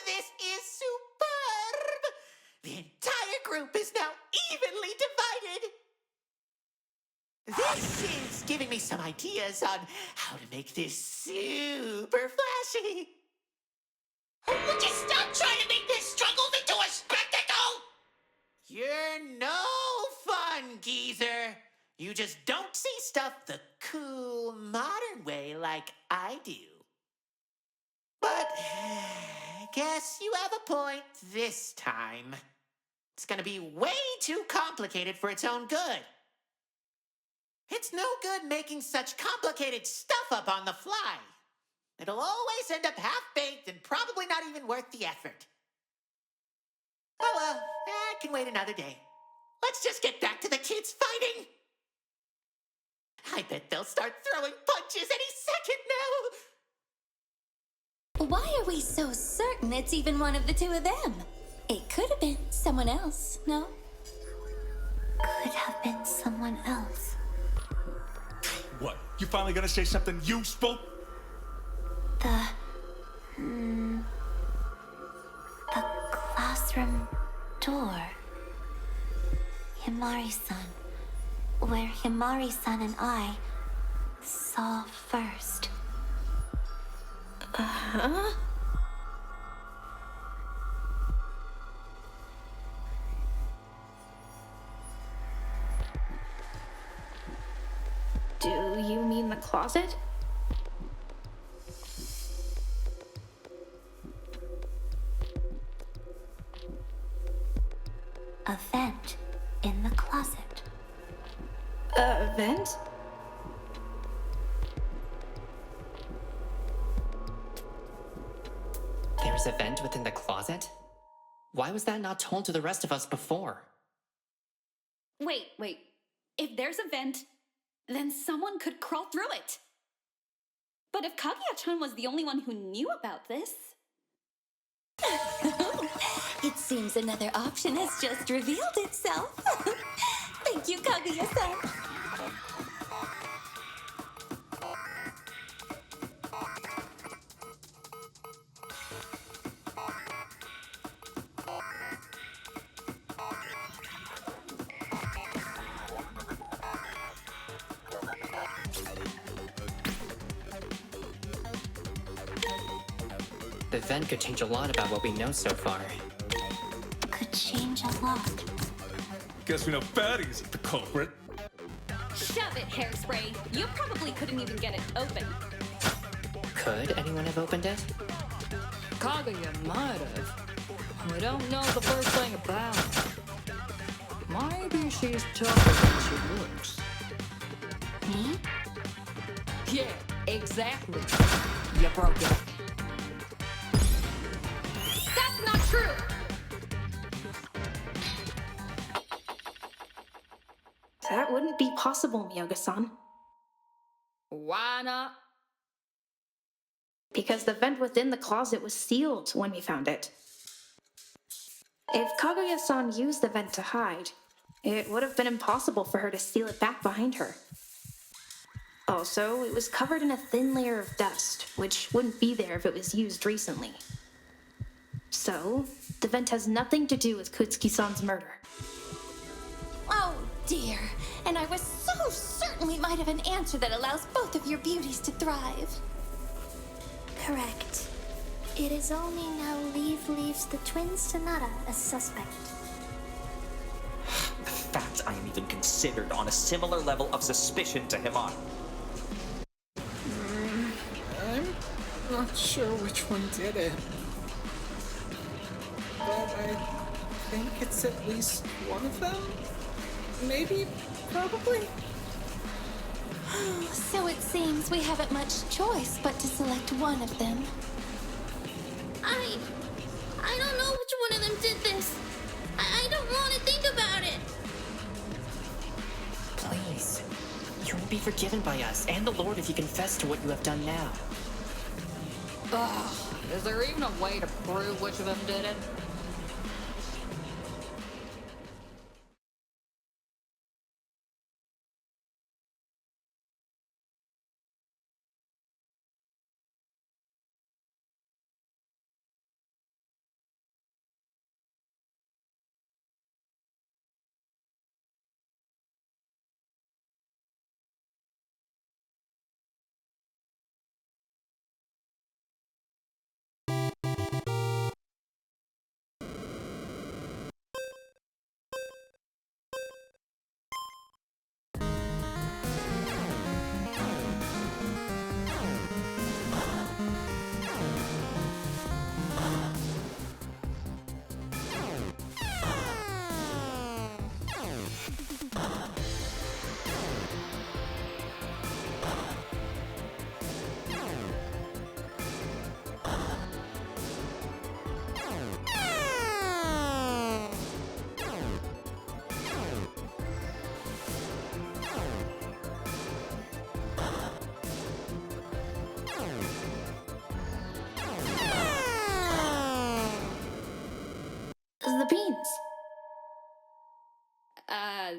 This is superb! The entire group is now evenly divided. This is giving me some ideas on how to make this super flashy. Would you stop trying to make this struggle into a spectacle? You're no fun, geezer. You just don't see stuff the cool, modern way like I do. But I guess you have a point this time. It's gonna be way too complicated for its own good. It's no good making such complicated stuff up on the fly. It'll always end up half-baked and probably not even worth the effort. Oh well, I can wait another day. Let's just get back to the kids fighting. I bet they'll start throwing punches any second now. Why are we so certain it's even one of the two of them? It could have been someone else, no? Could have been someone else. What? You finally gonna say something useful? The classroom door. Himari-san. Where Himari-san and I saw first. Uh-huh. Do you mean the closet? A vent in the closet. A vent? There's a vent within the closet? Why was that not told to the rest of us before? Wait. If there's a vent, then someone could crawl through it. But if Kaguya-chan was the only one who knew about this... It seems another option has just revealed itself. Thank you, Kaguya-san. The vent could change a lot about what we know so far. Could change a lot. Guess we know Fatty isn't the culprit. Shove it, Hairspray. You probably couldn't even get it open. Could anyone have opened it? Kaguya might have. We don't know the first thing about her. Maybe she's tougher than she looks. Me? Yeah, exactly. You broke it. That's not true! That wouldn't be possible, Miyoga-san. Why not? Because the vent within the closet was sealed when we found it. If Kaguya-san used the vent to hide, it would have been impossible for her to seal it back behind her. Also, it was covered in a thin layer of dust, which wouldn't be there if it was used recently. So, the vent has nothing to do with Kutsuki-san's murder. Oh dear, and I was so certain we might have an answer that allows both of your beauties to thrive. Correct. It is only now leaves the twin Sonata as suspect. The fact I am even considered on a similar level of suspicion to Himari. I'm not sure which one did it. But I think it's at least one of them? Maybe? Probably? So it seems we haven't much choice but to select one of them. I don't know which one of them did this. I don't want to think about it. Please. You will be forgiven by us and the Lord if you confess to what you have done now. Ugh, is there even a way to prove which of them did it?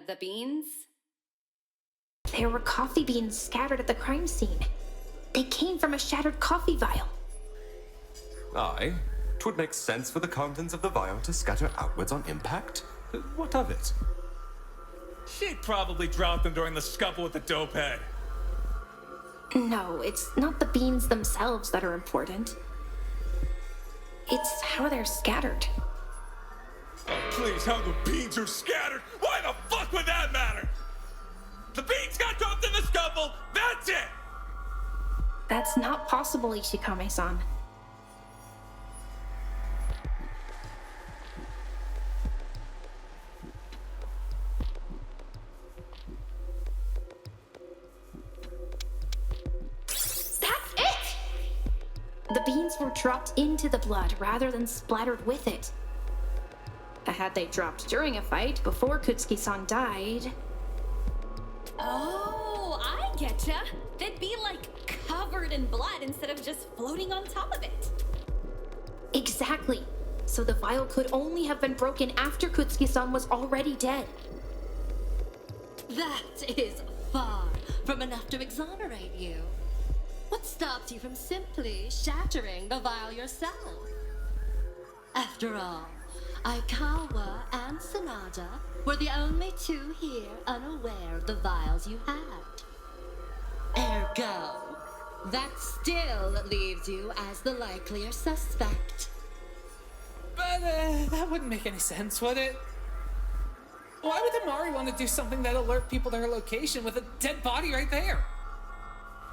The beans? There were coffee beans scattered at the crime scene. They came from a shattered coffee vial. Aye. 'Twould make sense for the contents of the vial to scatter outwards on impact. What of it? She probably dropped them during the scuffle with the dope head. No, it's not the beans themselves that are important. It's how they're scattered. Oh, please, how the beans are scattered? Why the fuck would that matter? The beans got dropped in the scuffle, that's it! That's not possible, Ishikame-san. That's it! The beans were dropped into the blood rather than splattered with it. Had they dropped during a fight before Kutsuki-san died... Oh, I getcha. They'd be like covered in blood instead of just floating on top of it. Exactly. So the vial could only have been broken after Kutsuki-san was already dead. That is far from enough to exonerate you. What stops you from simply shattering the vial yourself? After all, Aikawa and Sanada were the only two here unaware of the vials you had. Ergo, that still leaves you as the likelier suspect. But that wouldn't make any sense, would it? Why would Amari want to do something that alert people to her location with a dead body right there?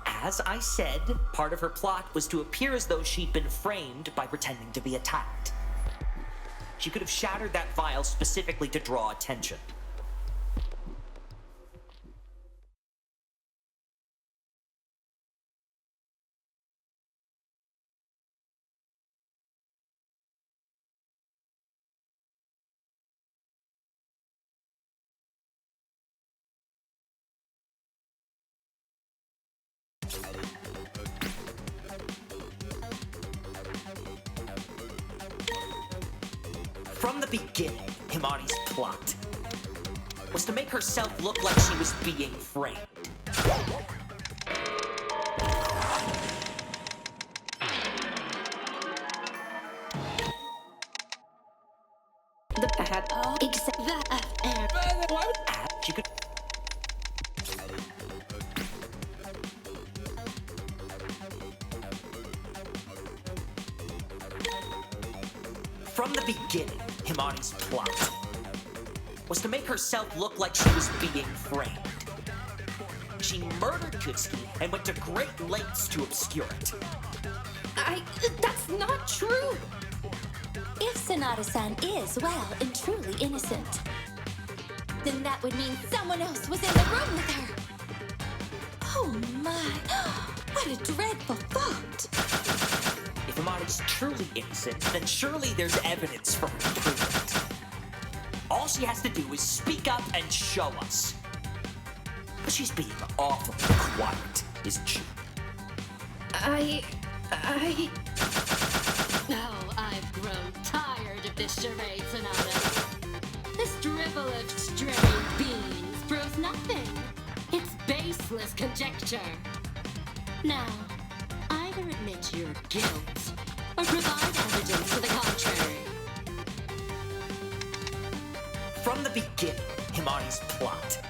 As I said, part of her plot was to appear as though she'd been framed by pretending to be attacked. She could have shattered that vial specifically to draw attention. From the beginning, Himari's plot was to make herself look like she was being framed. She could... From the beginning, Himari's plot was to make herself look like she was being framed. She murdered Kutsuki and went to great lengths to obscure it. That's not true! If Sanada-san is, well, and truly innocent, then that would mean someone else was in the room with her. Oh my, what a dreadful thought. If Amari's truly innocent, then surely there's evidence for her to prove it. All she has to do is speak up and show us. But she's being awfully quiet, isn't she? Oh, I've grown tired of this charade, Sonata. This dribble of stray beans proves nothing. It's baseless conjecture. Now, either admit your guilt or provide evidence to the contrary. From the beginning, Himari's plot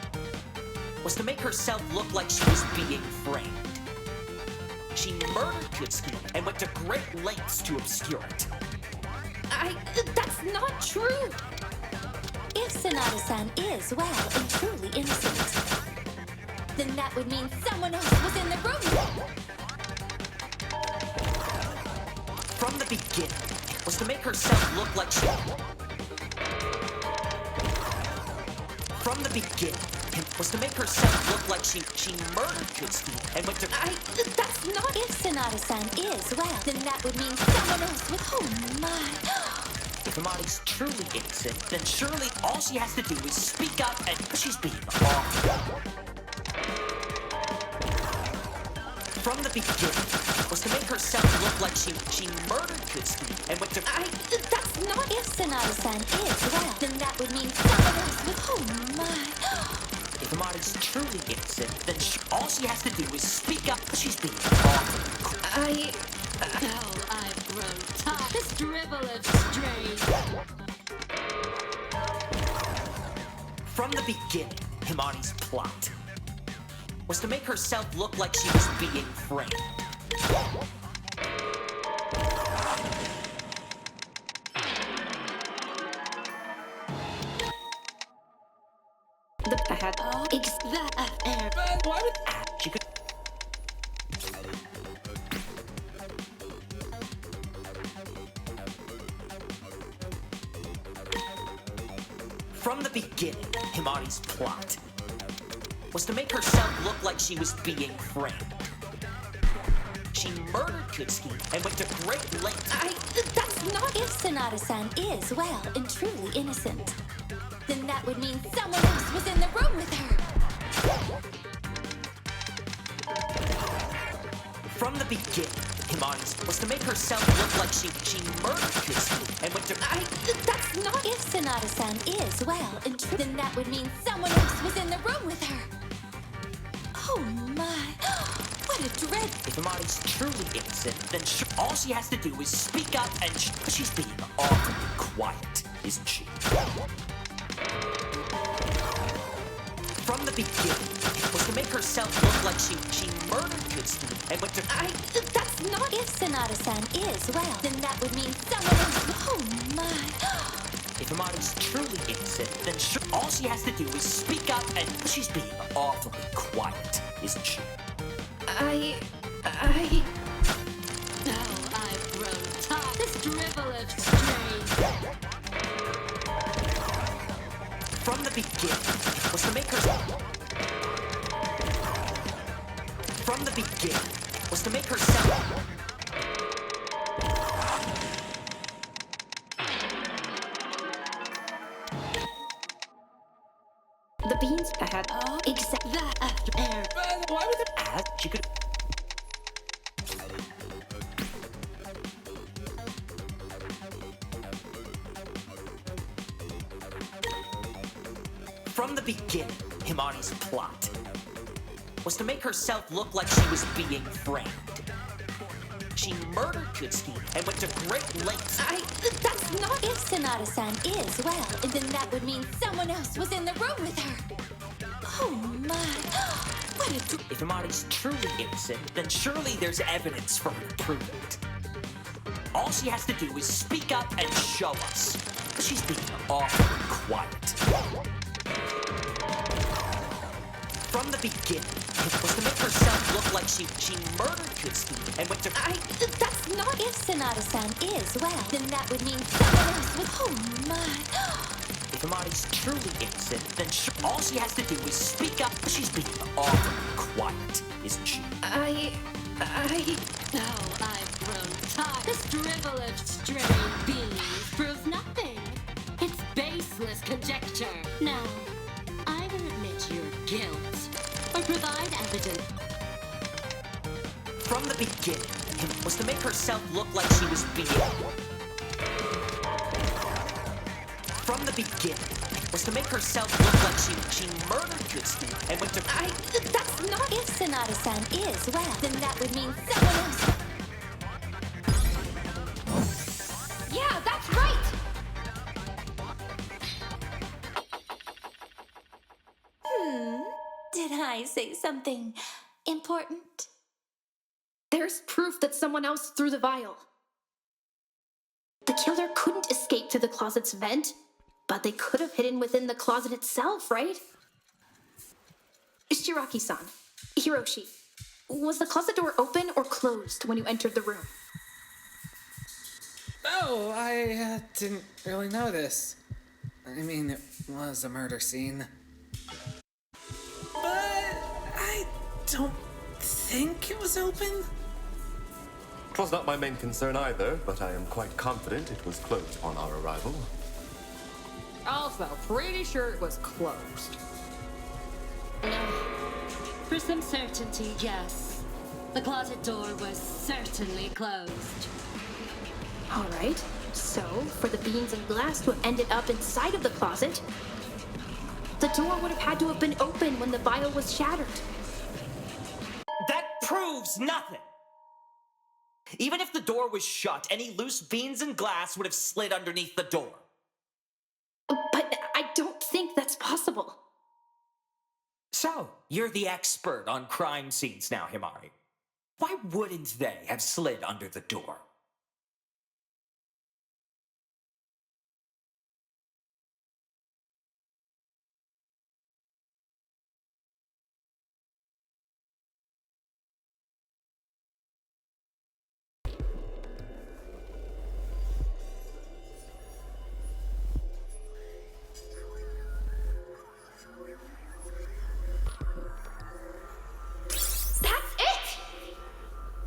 was to make herself look like she was being framed. She murdered Kutsuki and went to great lengths to obscure it. That's not true! If Sanada-san is, well, and truly innocent, then that would mean someone else was in the room. From the beginning, was to make herself look like she... From the beginning, was to make herself look like she murdered Kutsuki and went to... That's not... If Sanada-san is, well, then that would mean someone else was... Oh my... If Amari's truly innocent, then surely all she has to do is speak up and... She's being awful. From the beginning, was to make herself look like she murdered Kutsuki and went to... That's not... If Sanada-san is, well, then that would mean someone else was... Oh my... From the beginning, Himani's plot was to make herself look like she was being framed. I had Why would... She could. From the beginning, Himani's plot was to make herself look like she was being framed. She murdered Kutsuki and went to great lengths. That's not if Sonata-san is, well, and truly innocent. Then that would mean someone else was in the room with her. From the beginning, Himani's was to make herself look like she murdered Kutsuki and went to... That's not if Sonata-san is, well, and then that would mean someone else was in the room with her. Oh my, what a dread. If Himani's truly innocent, then all she has to do is speak up and she's being awfully quiet, isn't she? From the beginning, was to make herself look like she murdered Kutsuki and went to... That's not if Sonata-san is, well, then that would mean someone else... Oh my... If Himani's truly innocent, then all she has to do is speak up and she's being awfully quiet, isn't she? Now I've grown tired. This dribble of strange. From the beginning, was to make herself... From the beginning, was to make herself... the beans I had exact That after air. Why would it... As she could... From the beginning, Himani's plot was to make herself look like she was being framed. She murdered Kutsuki and went to great lengths. That's not if Sonata-san is, well, and then that would mean someone else was in the room with her. Oh my, what a... If Himani's truly innocent, then surely there's evidence for her to prove it. All she has to do is speak up and show us. She's being awfully quiet. From the beginning, it was to make herself look like she murdered Kutsuki and went to... That's not if Sonata-san is, well, then that would mean someone else was... Oh my... If Himani's truly innocent, then all she has to do is speak up. She's being awfully quiet, isn't she? Now I've grown tired. This dribble of stray beans proves nothing. It's baseless conjecture. Now, either admit your guilt or provide evidence. From the beginning, it was to make herself look like she was being... From the beginning, it was to make herself look like she murdered Kutsuki and went to... That's not if Sonata-san is, well, then that would mean someone else... Yeah, that's right! Did I say something important? There's proof that someone else threw the vial. The killer couldn't escape through the closet's vent, but they could have hidden within the closet itself, right? Shiraki-san, Hiroshi, was the closet door open or closed when you entered the room? Oh, I didn't really notice. I mean, it was a murder scene. But I don't think it was open. It was not my main concern either, but I am quite confident it was closed upon our arrival. Also, pretty sure it was closed. For some certainty, yes. The closet door was certainly closed. All right, so for the beans and glass to have ended up inside of the closet, the door would have had to have been open when the vial was shattered. That proves nothing! Even if the door was shut, any loose beans and glass would have slid underneath the door. But I don't think that's possible. So, you're the expert on crime scenes now, Himari. Why wouldn't they have slid under the door?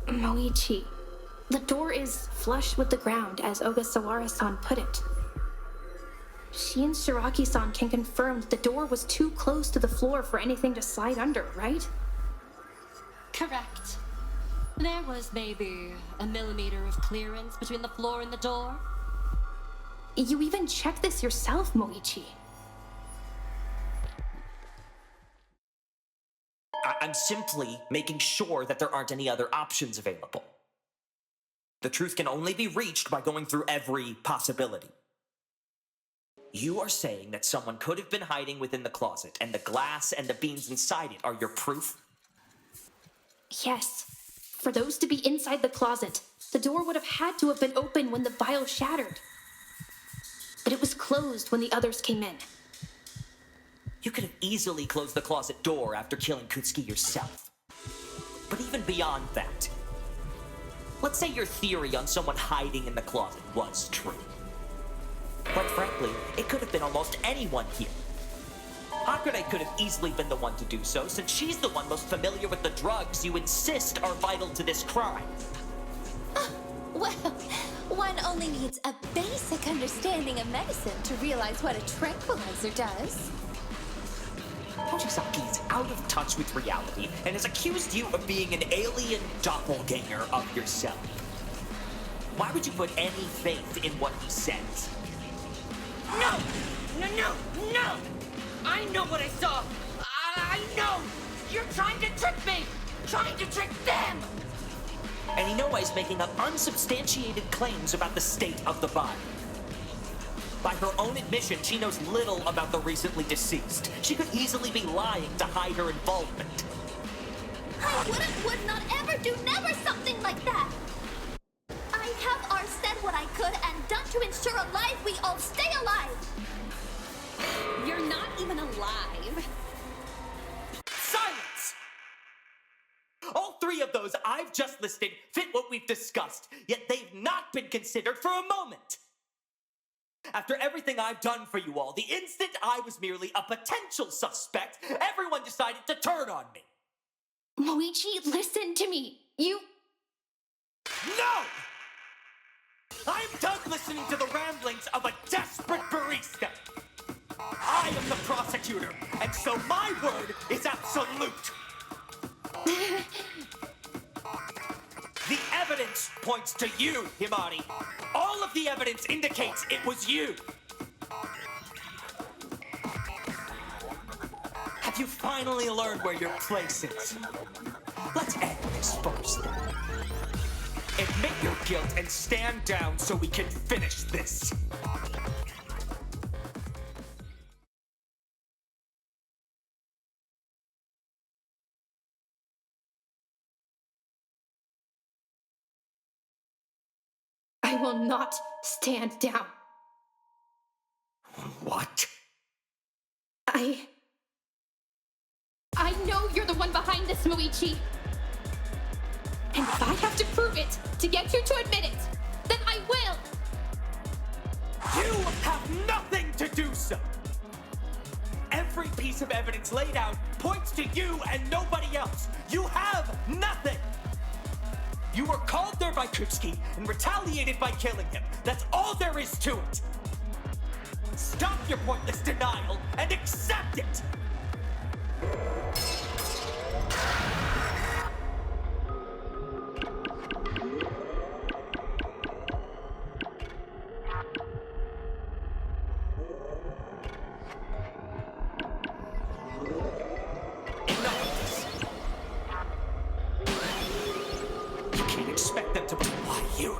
Moichi. The door is flush with the ground, as Ogasawara-san put it. She and Shiraki-san can confirm that the door was too close to the floor for anything to slide under, right? Correct. There was maybe a millimeter of clearance between the floor and the door. You even checked this yourself, Moichi. I'm simply making sure that there aren't any other options available. The truth can only be reached by going through every possibility. You are saying that someone could have been hiding within the closet, and the glass and the beans inside it are your proof? Yes. For those to be inside the closet, the door would have had to have been open when the vial shattered. But it was closed when the others came in. You could have easily closed the closet door after killing Kutsuki yourself. But even beyond that, let's say your theory on someone hiding in the closet was true. Quite frankly, it could have been almost anyone here. Hakone could have easily been the one to do so, since she's the one most familiar with the drugs you insist are vital to this crime. Well, one only needs a basic understanding of medicine to realize what a tranquilizer does. Mojisaki is out of touch with reality and has accused you of being an alien doppelganger of yourself. Why would you put any faith in what he says? No! No! I know what I saw! I know! You're trying to trick me! Trying to trick them! And Inoue is making up unsubstantiated claims about the state of the body. By her own admission, she knows little about the recently deceased. She could easily be lying to hide her involvement. I would not ever do never something like that! I have said what I could and done to ensure alive we all stay alive! You're not even alive. Silence! All three of those I've just listed fit what we've discussed, yet they've not been considered for a moment. After everything I've done for you all, the instant I was merely a potential suspect, everyone decided to turn on me. Moichi, listen to me. No! I'm done listening to the ramblings of a desperate barista. I am the prosecutor, and so my word is absolute. The evidence points to you, Himari. All of the evidence indicates it was you. Have you finally learned where your place is? Let's end this first. Admit your guilt and stand down so we can finish this. I will not stand down. What? I know you're the one behind this, Moichi. And if I have to prove it to get you to admit it, then I will. You have nothing to do so. Every piece of evidence laid out points to you and nobody else. You have nothing. You were called there by Kutsuki and retaliated by killing him. That's all there is to it. Stop your pointless denial and accept it! You can't expect them to belie you.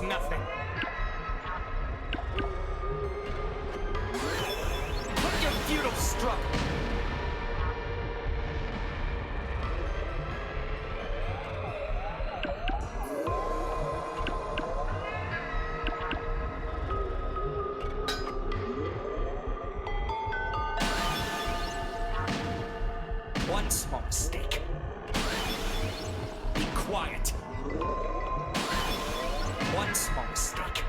means nothing. Quit your futile struggle. One small mistake. Be quiet. One small mistake.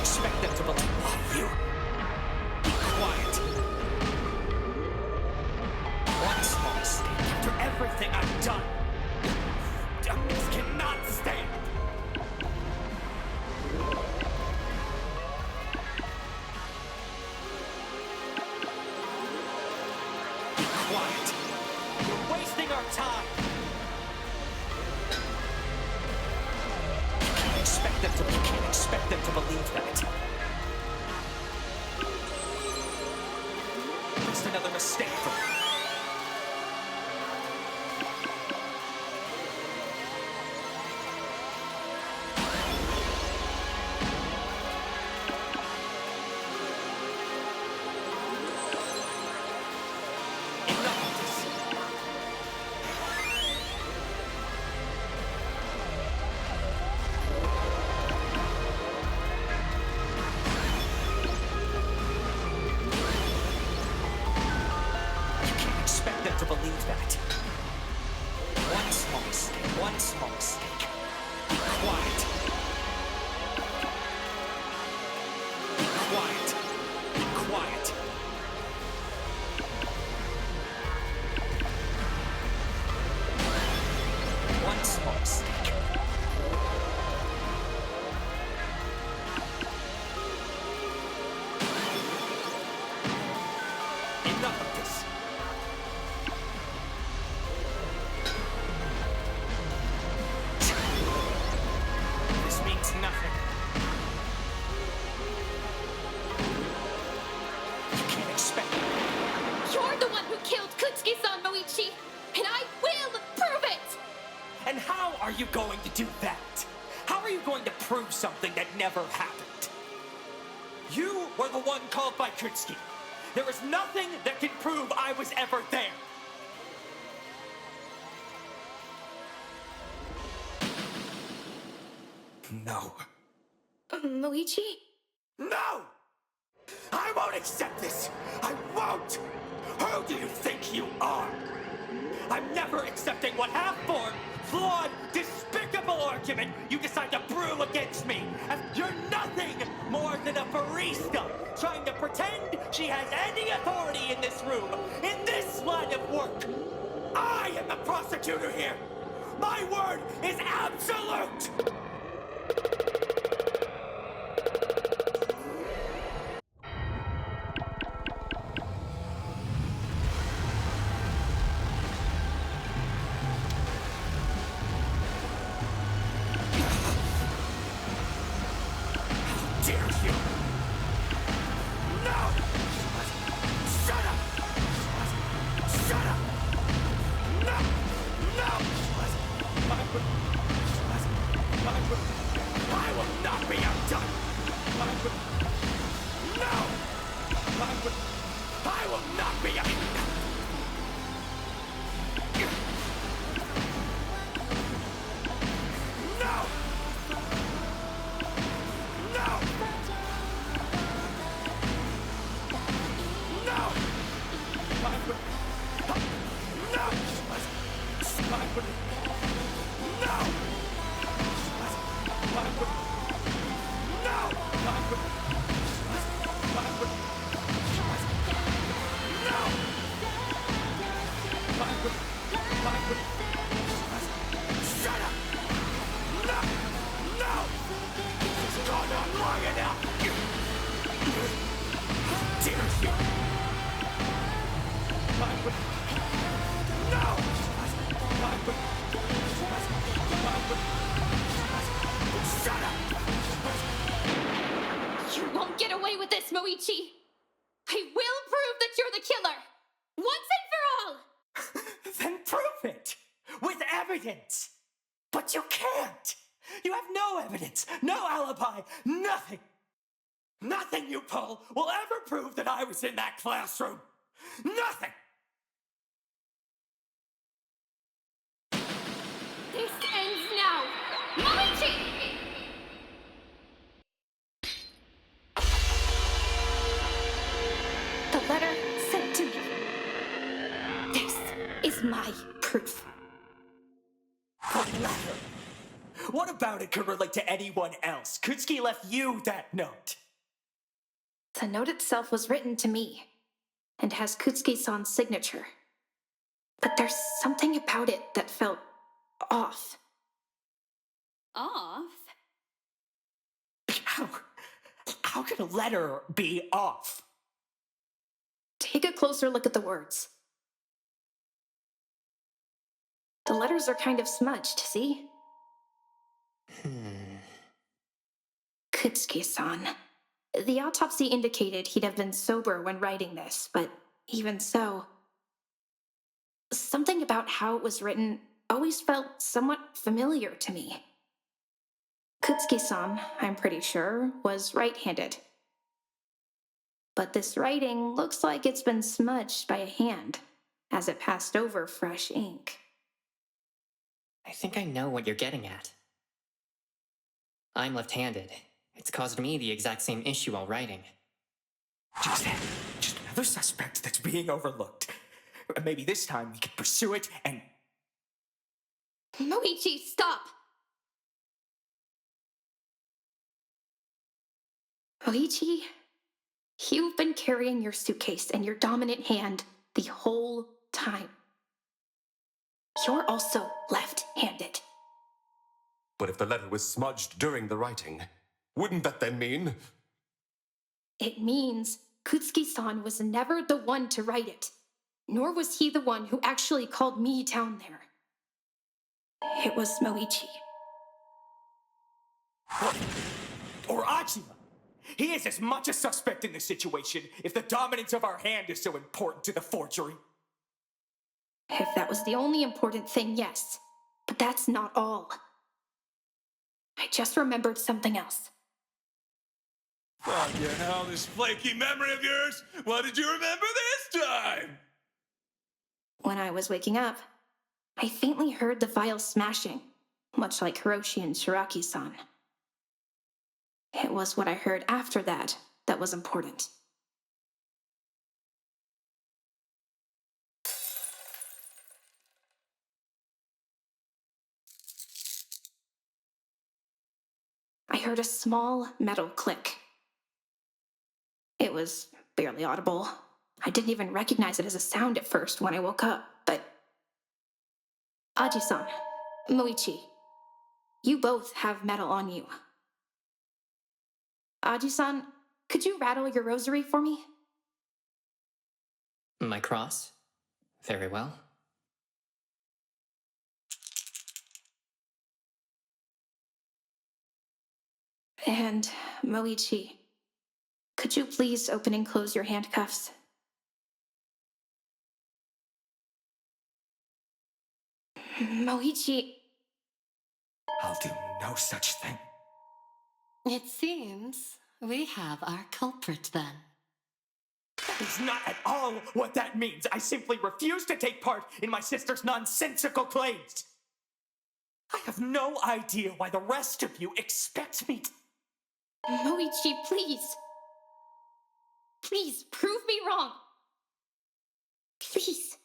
Expect them to believe you. Be quiet. One small mistake after everything I've done. Dummies cannot stand. Be quiet. You're wasting our time. You can't expect them to believe that. Just another mistake from me. To believe that. One small mistake. One small mistake. Be quiet. Be quiet. Be quiet. One small mistake. Enough of this. Nothing. You can't expect it. You're the one who killed Kutsuki-san, Moichi, and I will prove it! And how are you going to do that? How are you going to prove something that never happened? You were the one called by Kutsuki. There is nothing that can prove I was ever there. No. Moichi? No! I won't accept this! I won't! Who do you think you are? I'm never accepting what half-formed, flawed, despicable argument you decide to brew against me! As you're nothing more than a barista trying to pretend she has any authority in this room, in this line of work! I am the prosecutor here! My word is absolute! Moichi. I will prove that you're the killer. Once and for all. Then prove it! With evidence! But you can't! You have no evidence, no alibi, nothing! Nothing you pull will ever prove that I was in that classroom! Nothing! This ends now. Moichi! The letter sent to me. This is my proof. What letter? What about it could relate to anyone else? Kutsuki left you that note. The note itself was written to me and has Kutsuki-san's signature. But there's something about it that felt off. Off? How could a letter be off? Take a closer look at the words. The letters are kind of smudged, see? Kutsuki-san. The autopsy indicated he'd have been sober when writing this, but even so, something about how it was written always felt somewhat familiar to me. Kutsuki-san, I'm pretty sure, was right-handed. But this writing looks like it's been smudged by a hand, as it passed over fresh ink. I think I know what you're getting at. I'm left-handed. It's caused me the exact same issue while writing. Just another suspect that's being overlooked. Maybe this time we can pursue it and... Moichi, stop! Moichi, you've been carrying your suitcase in your dominant hand the whole time. You're also left-handed. But if the letter was smudged during the writing, wouldn't that then mean... It means Kutsuki-san was never the one to write it, nor was he the one who actually called me down there. It was Moichi. Or Ajima. He is as much a suspect in this situation if the dominance of our hand is so important to the forgery. If that was the only important thing, yes. But that's not all. I just remembered something else. Fucking hell, this flaky memory of yours! What did you remember this time? When I was waking up, I faintly heard the vial smashing, much like Hiroshi and Shiraki-san. It was what I heard after that that was important. I heard a small metal click. It was barely audible. I didn't even recognize it as a sound at first when I woke up, but... Aji-san, Moichi, you both have metal on you. Aji-san, could you rattle your rosary for me? My cross? Very well. And Moichi, could you please open and close your handcuffs? Moichi... I'll do no such thing. It seems we have our culprit then. That is not at all what that means. I simply refuse to take part in my sister's nonsensical claims. I have no idea why the rest of you expect me to... Moichi, please. Please, prove me wrong. Please.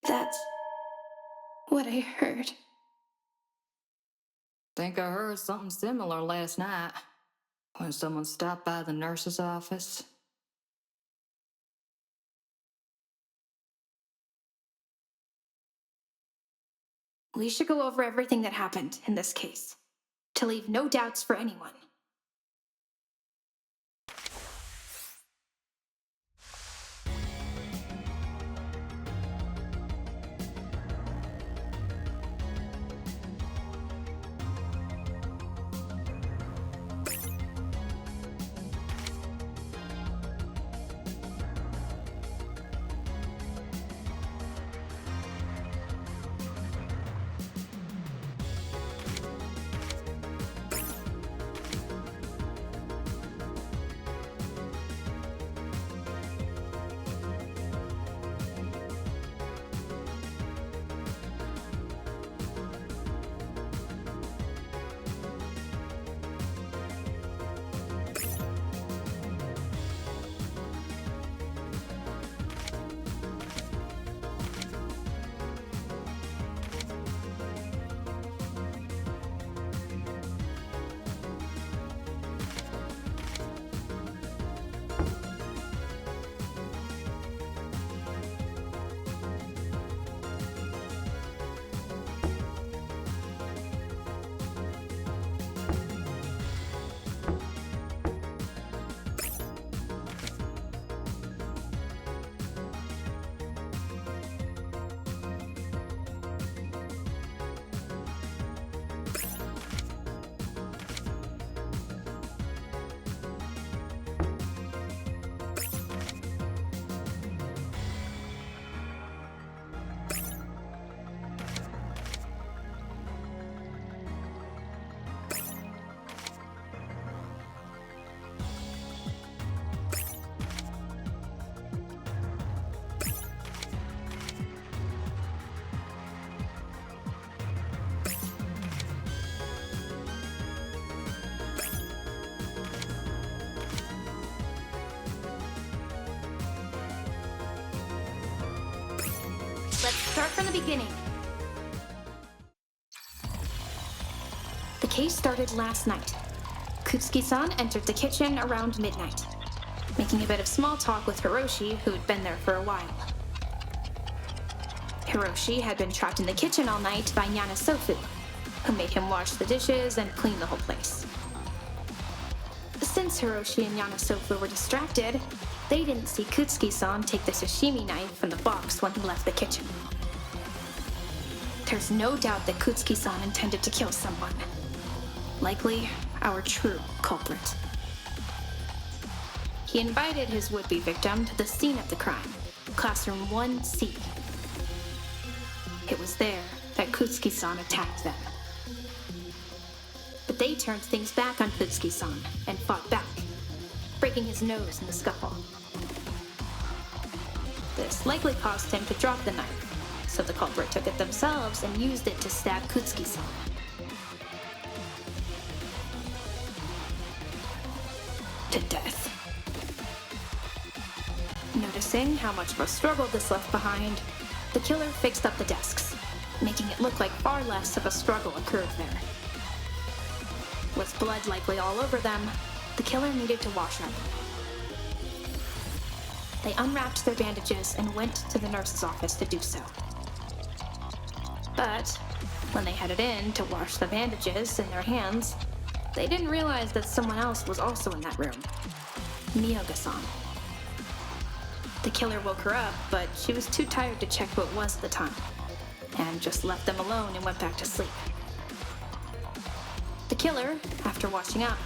That's what I heard. Think I heard something similar last night when someone stopped by the nurse's office. We should go over everything that happened in this case, to leave no doubts for anyone. start from the beginning. The case started last night. Kutsuki-san entered the kitchen around midnight, making a bit of small talk with Hiroshi, who'd been there for a while. Hiroshi had been trapped in the kitchen all night by Nyana Sofu, who made him wash the dishes and clean the whole place. Since Hiroshi and Nyana Sofu were distracted, they didn't see Kutsuki-san take the sashimi knife from the box when he left the kitchen. There's no doubt that Kutsuki-san intended to kill someone. Likely, our true culprit. He invited his would-be victim to the scene of the crime, classroom 1C. It was there that Kutsuki-san attacked them. But they turned things back on Kutsuki-san and fought back, breaking his nose in the scuffle. This likely caused him to drop the knife, so the culprit took it themselves and used it to stab Kutsuki-san. To death. Noticing how much of a struggle this left behind, the killer fixed up the desks, making it look like far less of a struggle occurred there. With blood likely all over them, the killer needed to wash up. They unwrapped their bandages and went to the nurse's office to do so. But when they headed in to wash the bandages in their hands, they didn't realize that someone else was also in that room. Miyoga-san. The killer woke her up, but she was too tired to check who it was at the time, and just left them alone and went back to sleep. The killer, after washing up,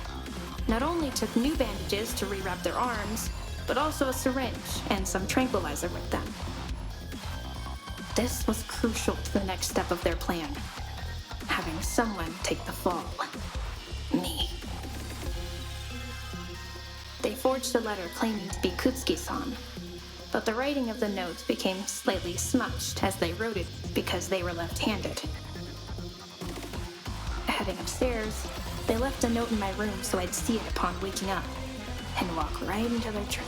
not only took new bandages to rewrap their arms, but also a syringe and some tranquilizer with them. This was crucial to the next step of their plan, having someone take the fall. Me. They forged a letter claiming to be Kutsuki-san, but the writing of the note became slightly smudged as they wrote it because they were left-handed. Heading upstairs, they left a note in my room so I'd see it upon waking up and walk right into their trap.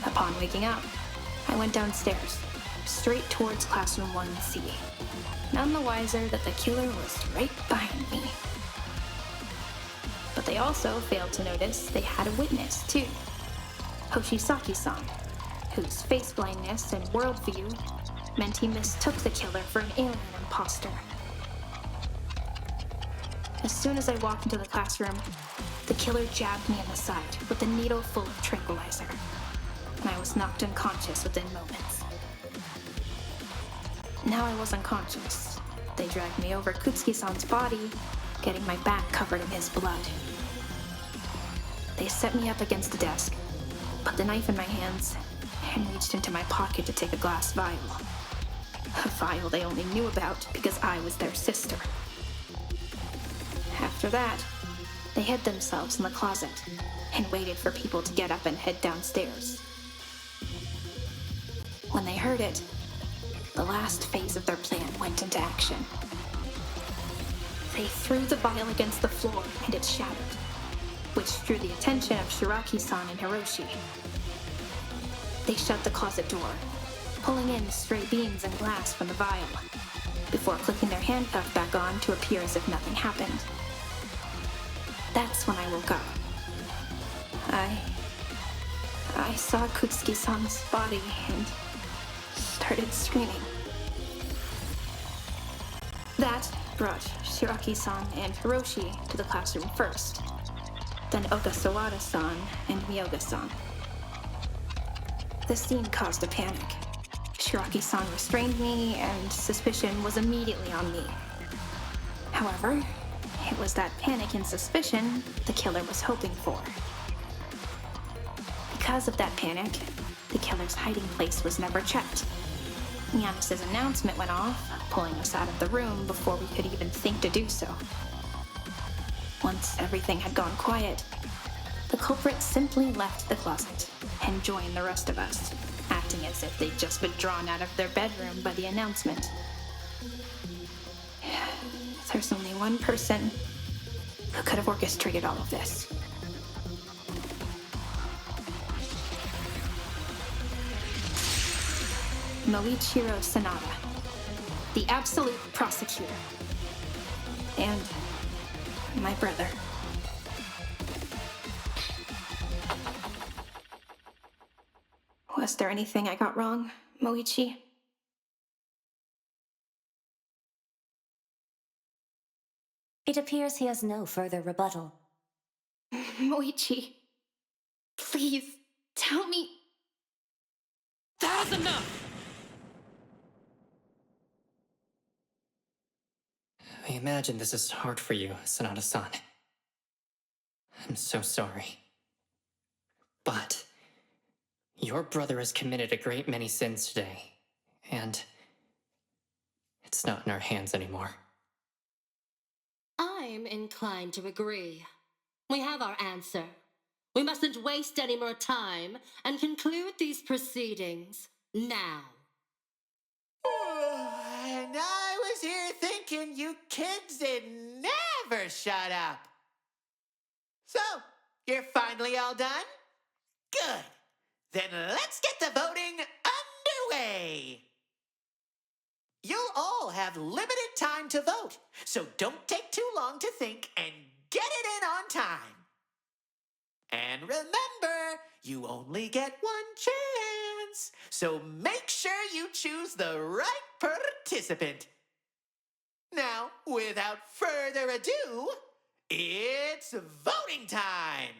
Upon waking up, I went downstairs, straight towards classroom 1C, none the wiser that the killer was right behind me. But they also failed to notice they had a witness, too. Hoshisaki-san, whose face blindness and worldview meant he mistook the killer for an alien imposter. As soon as I walked into the classroom, the killer jabbed me in the side with a needle full of tranquilizer, and I was knocked unconscious within moments. Now I was unconscious. They dragged me over Kutsuki-san's body, getting my back covered in his blood. They set me up against the desk, put the knife in my hands, and reached into my pocket to take a glass vial. A vial they only knew about because I was their sister. After that, they hid themselves in the closet and waited for people to get up and head downstairs. When they heard it, the last phase of their plan went into action. They threw the vial against the floor and it shattered, which drew the attention of Shiraki-san and Hiroshi. They shut the closet door, pulling in stray beams and glass from the vial, before clicking their handcuff back on to appear as if nothing happened. That's when I woke up. I saw Kutsuki-san's body and started screaming. That brought Shiraki-san and Hiroshi to the classroom first, then Ogasawara-san and Miyoga-san. The scene caused a panic. Shiraki-san restrained me, and suspicion was immediately on me. However, it was that panic and suspicion the killer was hoping for. Because of that panic, the killer's hiding place was never checked. Giannis's announcement went off, pulling us out of the room before we could even think to do so. Once everything had gone quiet, the culprit simply left the closet and joined the rest of us, acting as if they'd just been drawn out of their bedroom by the announcement. There's only one person Who could have orchestrated all of this? Moichiro Sanada, the absolute prosecutor. And my brother. Was there anything I got wrong, Moichi? It appears he has no further rebuttal. Moichi, please, tell me. That is enough! I imagine this is hard for you, Sanada-san. I'm so sorry. But your brother has committed a great many sins today, and it's not in our hands anymore. I'm inclined to agree. We have our answer. We mustn't waste any more time and conclude these proceedings now. And I was here thinking you kids would never shut up. So, you're finally all done? Good. Then let's get the voting underway. You'll all have limited time to vote, so don't take too long to think and get it in on time. And remember, you only get one chance, so make sure you choose the right participant. Now, without further ado, it's voting time!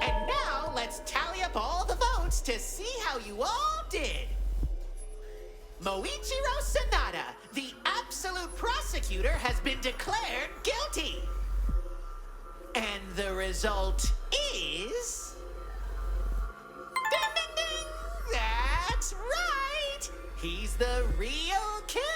And now, let's tally up all the votes to see how you all did. Moichiro Sanada, the absolute prosecutor, has been declared guilty. And the result is... Ding, ding, ding! That's right! He's the real killer!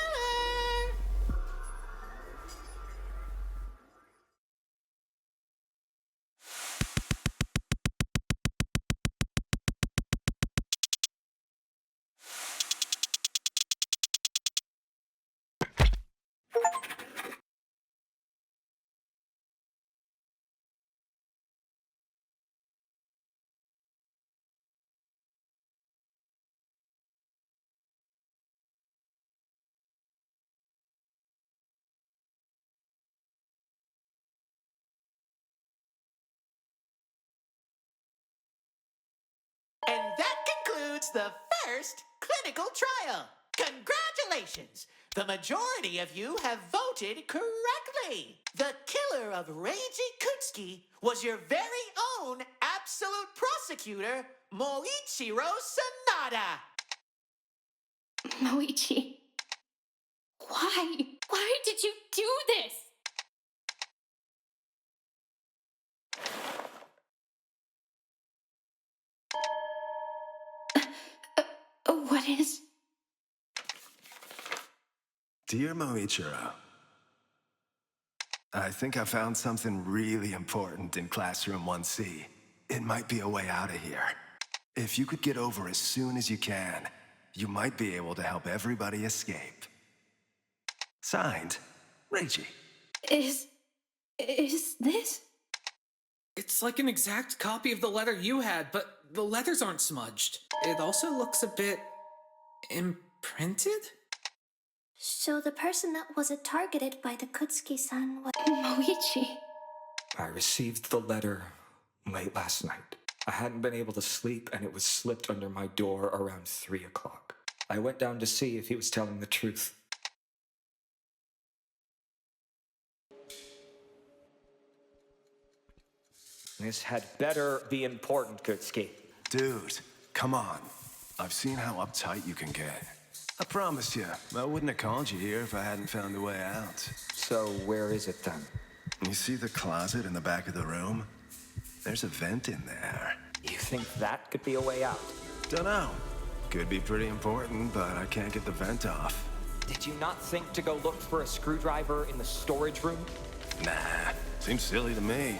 And that concludes the first clinical trial. Congratulations! The majority of you have voted correctly. The killer of Reiji Kutsuki was your very own absolute prosecutor, Moichiro Sanada. Moichi, why? Why did you do this? What is... Dear Moichiro, I think I found something really important in Classroom 1C. It might be a way out of here. If you could get over as soon as you can, you might be able to help everybody escape. Signed, Reiji. Is this? It's like an exact copy of the letter you had, but the letters aren't smudged. It also looks a bit... imprinted? So the person that wasn't targeted by the Kutsuki-san was... Moichi. I received the letter late last night. I hadn't been able to sleep, and it was slipped under my door around 3 o'clock. I went down to see if he was telling the truth. This had better be important, Kutsuki. Dude, come on. I've seen how uptight you can get. I promise you, I wouldn't have called you here if I hadn't found a way out. So where is it then? You see the closet in the back of the room? There's a vent in there. You think that could be a way out? Dunno. Could be pretty important, but I can't get the vent off. Did you not think to go look for a screwdriver in the storage room? Nah, seems silly to me.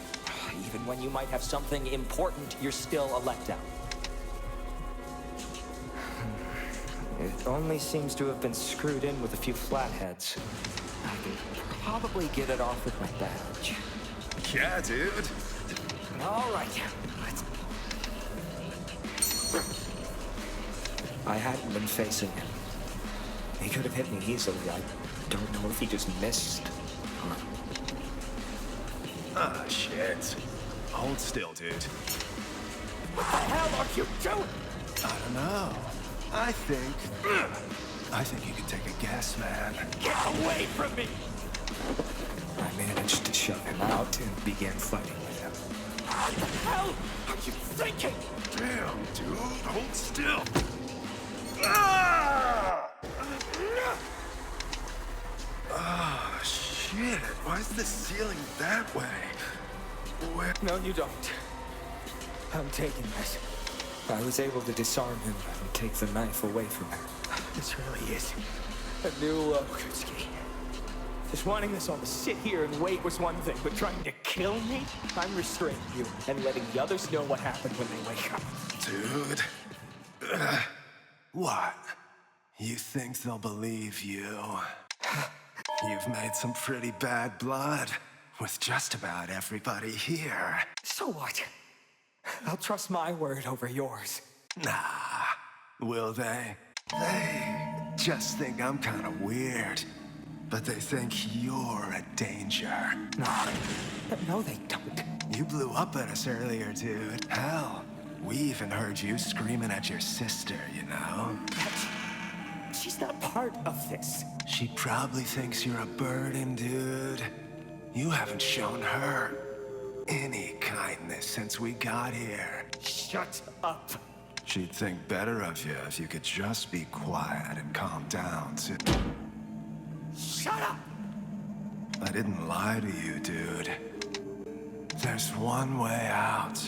Even when you might have something important, you're still a letdown. It only seems to have been screwed in with a few flatheads. I can probably get it off with my badge. Yeah, dude. All right, let's... I hadn't been facing him. He could have hit me easily. I don't know if he just missed. Ah, shit. Hold still, dude. What the hell are you doing? I don't know. I think you can take a guess, man. Get away from me! I managed to shove him out and began fighting with him. What the hell are you thinking? Damn, dude, hold still. Ah! Oh, shit. Why is the ceiling that way? Where? No, you don't. I'm taking this. I was able to disarm him and take the knife away from him. This really is a new low, Kutsuki. Just wanting us all to sit here and wait was one thing, but trying to kill me? I'm restraining you and letting the others know what happened when they wake up. Dude. What? You think they'll believe you? You've made some pretty bad blood with just about everybody here. So what? I'll trust my word over yours. Nah. Will they? They just think I'm kind of weird. But they think you're a danger. No, they don't. You blew up at us earlier, dude. Hell, we even heard you screaming at your sister, you know? She's not part of this. She probably thinks you're a burden, dude. You haven't shown her any kindness since we got here. Shut up. She'd think better of you if you could just be quiet and calm down, too. Shut up! I didn't lie to you, dude. There's one way out.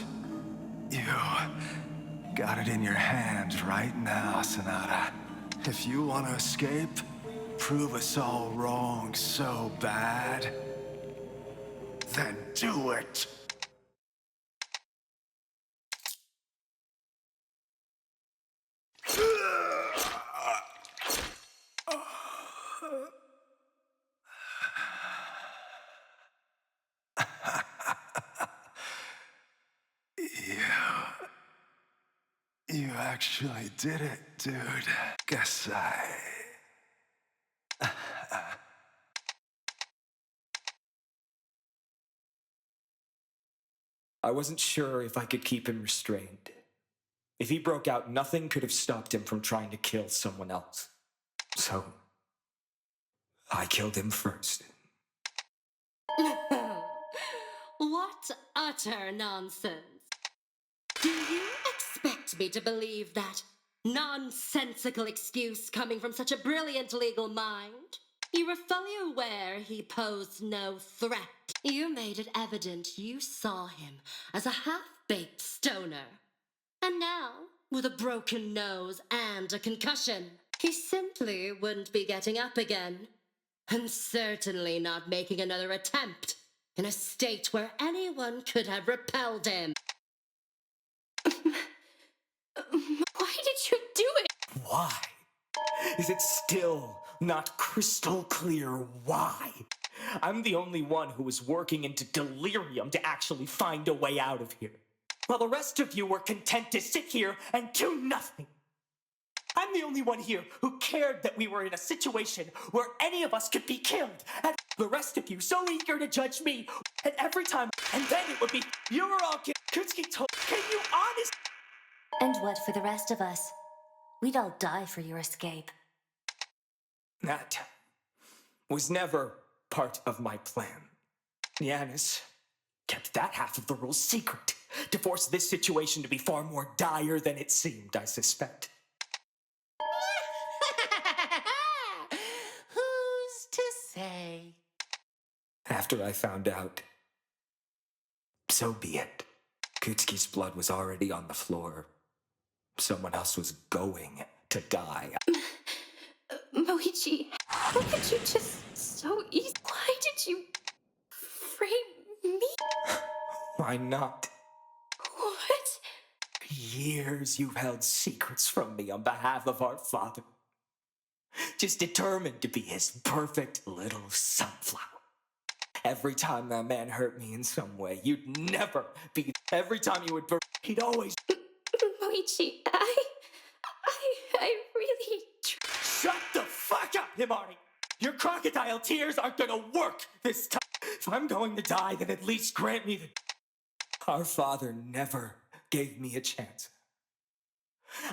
You got it in your hand right now, Sonata. If you want to escape, prove us all wrong so bad, then do it. You actually did it, dude. Guess I wasn't sure if I could keep him restrained. If he broke out, nothing could have stopped him from trying to kill someone else. So, I killed him first. What utter nonsense. Do you expect me to believe that nonsensical excuse coming from such a brilliant legal mind? You were fully aware he posed no threat. You made it evident you saw him as a half-baked stoner. And now, with a broken nose and a concussion, he simply wouldn't be getting up again. And certainly not making another attempt in a state where anyone could have repelled him. Why did you do it? Why? Is it still not crystal clear why? I'm the only one who was working into delirium to actually find a way out of here, while the rest of you were content to sit here and do nothing. I'm the only one here who cared that we were in a situation where any of us could be killed, and the rest of you so eager to judge me, and every time, and then it would be, you were all Kutsuki told, can you honest? And what for the rest of us? We'd all die for your escape. That was never part of my plan. Yanis, kept that half of the rules secret to force this situation to be far more dire than it seemed, I suspect. Who's to say? After I found out, so be it. Kutsuki's blood was already on the floor. Someone else was going to die. Moichi, how could you just so easy? Why did you frame me? Why not? What? For years you've held secrets from me on behalf of our father. Just determined to be his perfect little sunflower. Every time that man hurt me in some way, you'd never be. Every time you would, he'd always. Moichi, I really. Shut the fuck up, Himari! Your crocodile tears aren't gonna work this time. If I'm going to die, then at least grant me the. Our father never gave me a chance.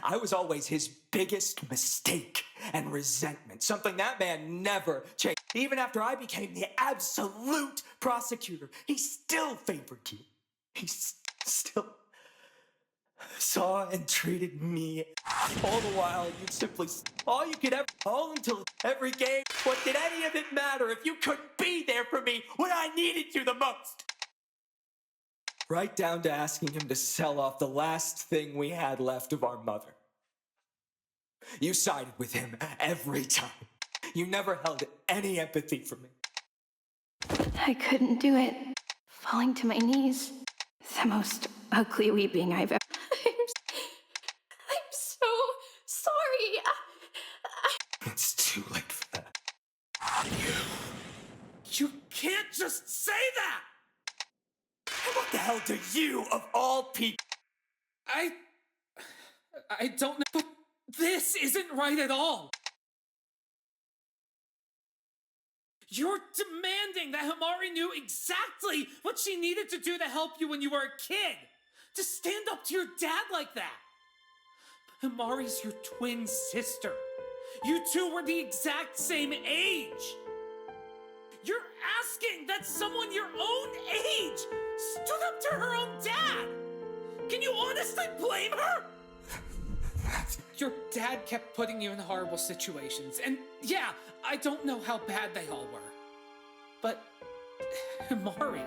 I was always his biggest mistake and resentment, something that man never changed. Even after I became the absolute prosecutor, he still favored you. He still saw and treated me. All the while, you simply, all you could ever, all until every game. What did any of it matter if you couldn't be there for me when I needed you the most? Right down to asking him to sell off the last thing we had left of our mother. You sided with him every time. You never held any empathy for me. I couldn't do it. Falling to my knees. The most ugly weeping I've ever. I'm so sorry. It's too late for that. You can't just say that! What the hell do you, of all people? I don't know, but this isn't right at all. You're demanding that Himari knew exactly what she needed to do to help you when you were a kid. To stand up to your dad like that. But Himari's your twin sister. You two were the exact same age. You're asking that someone your own age stood up to her own dad. Can you honestly blame her? Your dad kept putting you in horrible situations, and yeah, I don't know how bad they all were. But, Himari,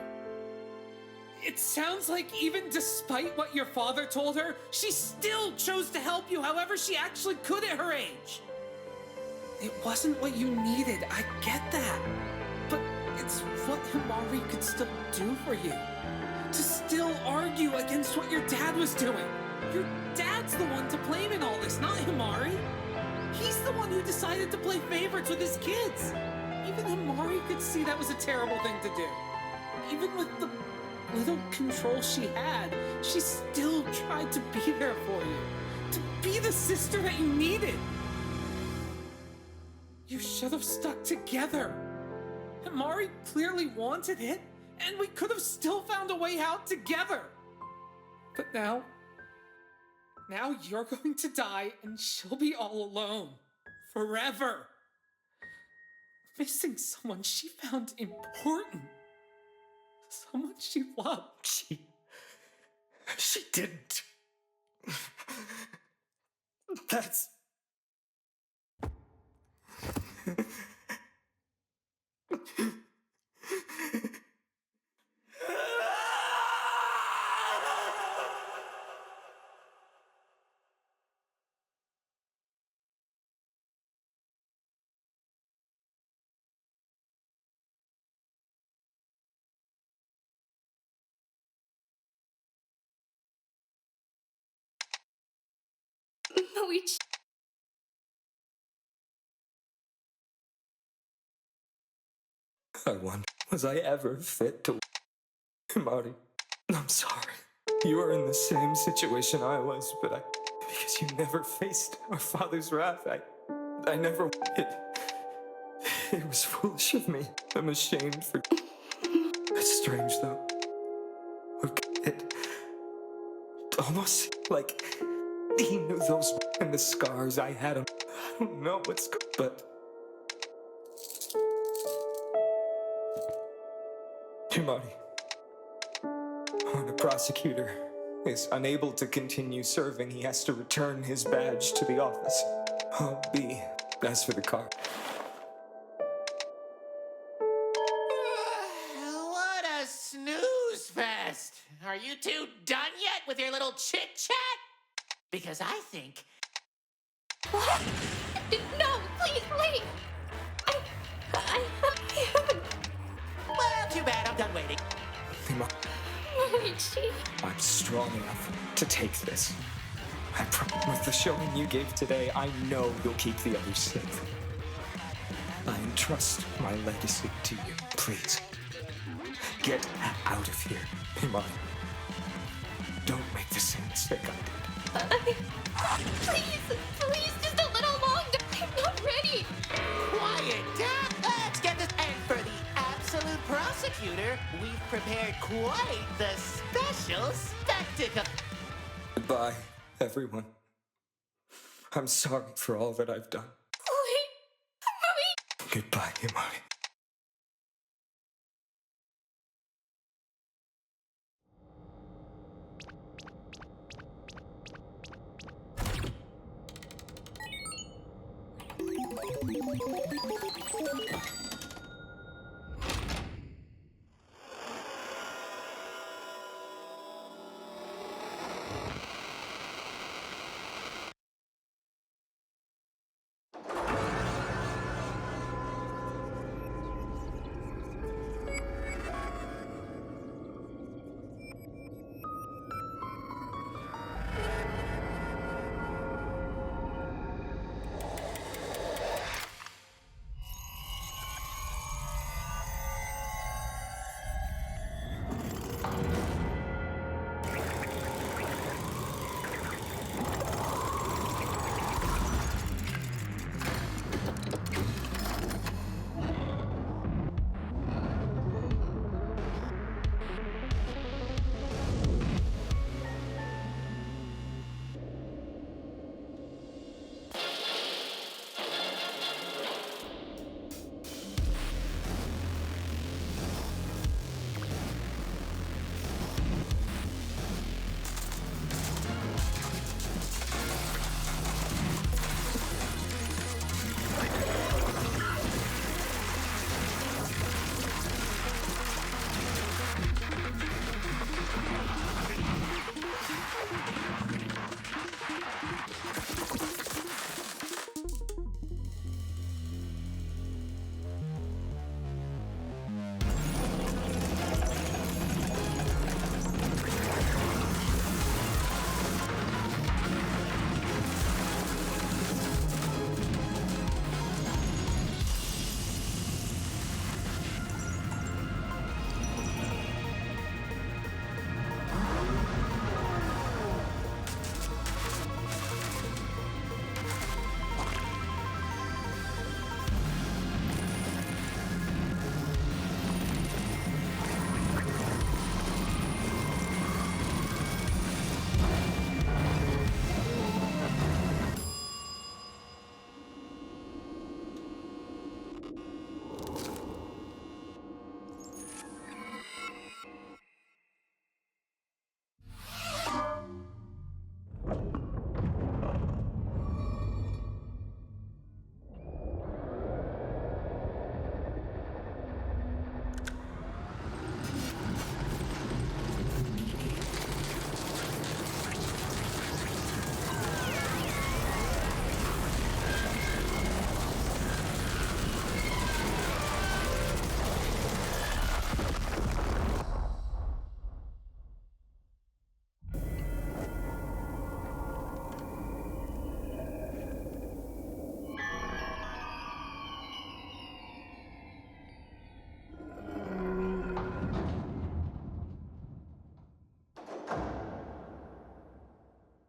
it sounds like even despite what your father told her, she still chose to help you however she actually could at her age. It wasn't what you needed, I get that. But it's what Himari could still do for you. To still argue against what your dad was doing. Your dad's the one to blame in all this, not Himari. He's the one who decided to play favorites with his kids. Even Himari could see that was a terrible thing to do. Even with the little control she had, she still tried to be there for you. To be the sister that you needed. You should have stuck together. Himari clearly wanted it, and we could have still found a way out together. But now you're going to die, and she'll be all alone. Forever. Missing someone she found important. Someone she loved. She didn't. That's... Moichi. I wonder, was I ever fit to... Marty, I'm sorry. You were in the same situation I was, but because you never faced our father's wrath, I never... It was foolish of me. I'm ashamed for... It's strange, though. It almost like he knew those and the scars I had. I don't know what's good, but... Hey, Marty. When a prosecutor is unable to continue serving, he has to return his badge to the office. Oh, B. As for the car. What a snooze fest! Are you two done yet with your little chit chat? Because I think. What? No, please, wait! I haven't. Well, too bad. I'm done waiting. Luigi. I'm strong enough to take this. I promise. With the showing you gave today, I know you'll keep the others safe. I entrust my legacy to you. Please, get out of here, Himari. Don't make the same mistake I did. Please, just a little longer. I'm not ready. Quiet down. Let's get this. And for the absolute prosecutor, we've prepared quite the special spectacle. Goodbye, everyone. I'm sorry for all that I've done. Wait. Goodbye, Himari.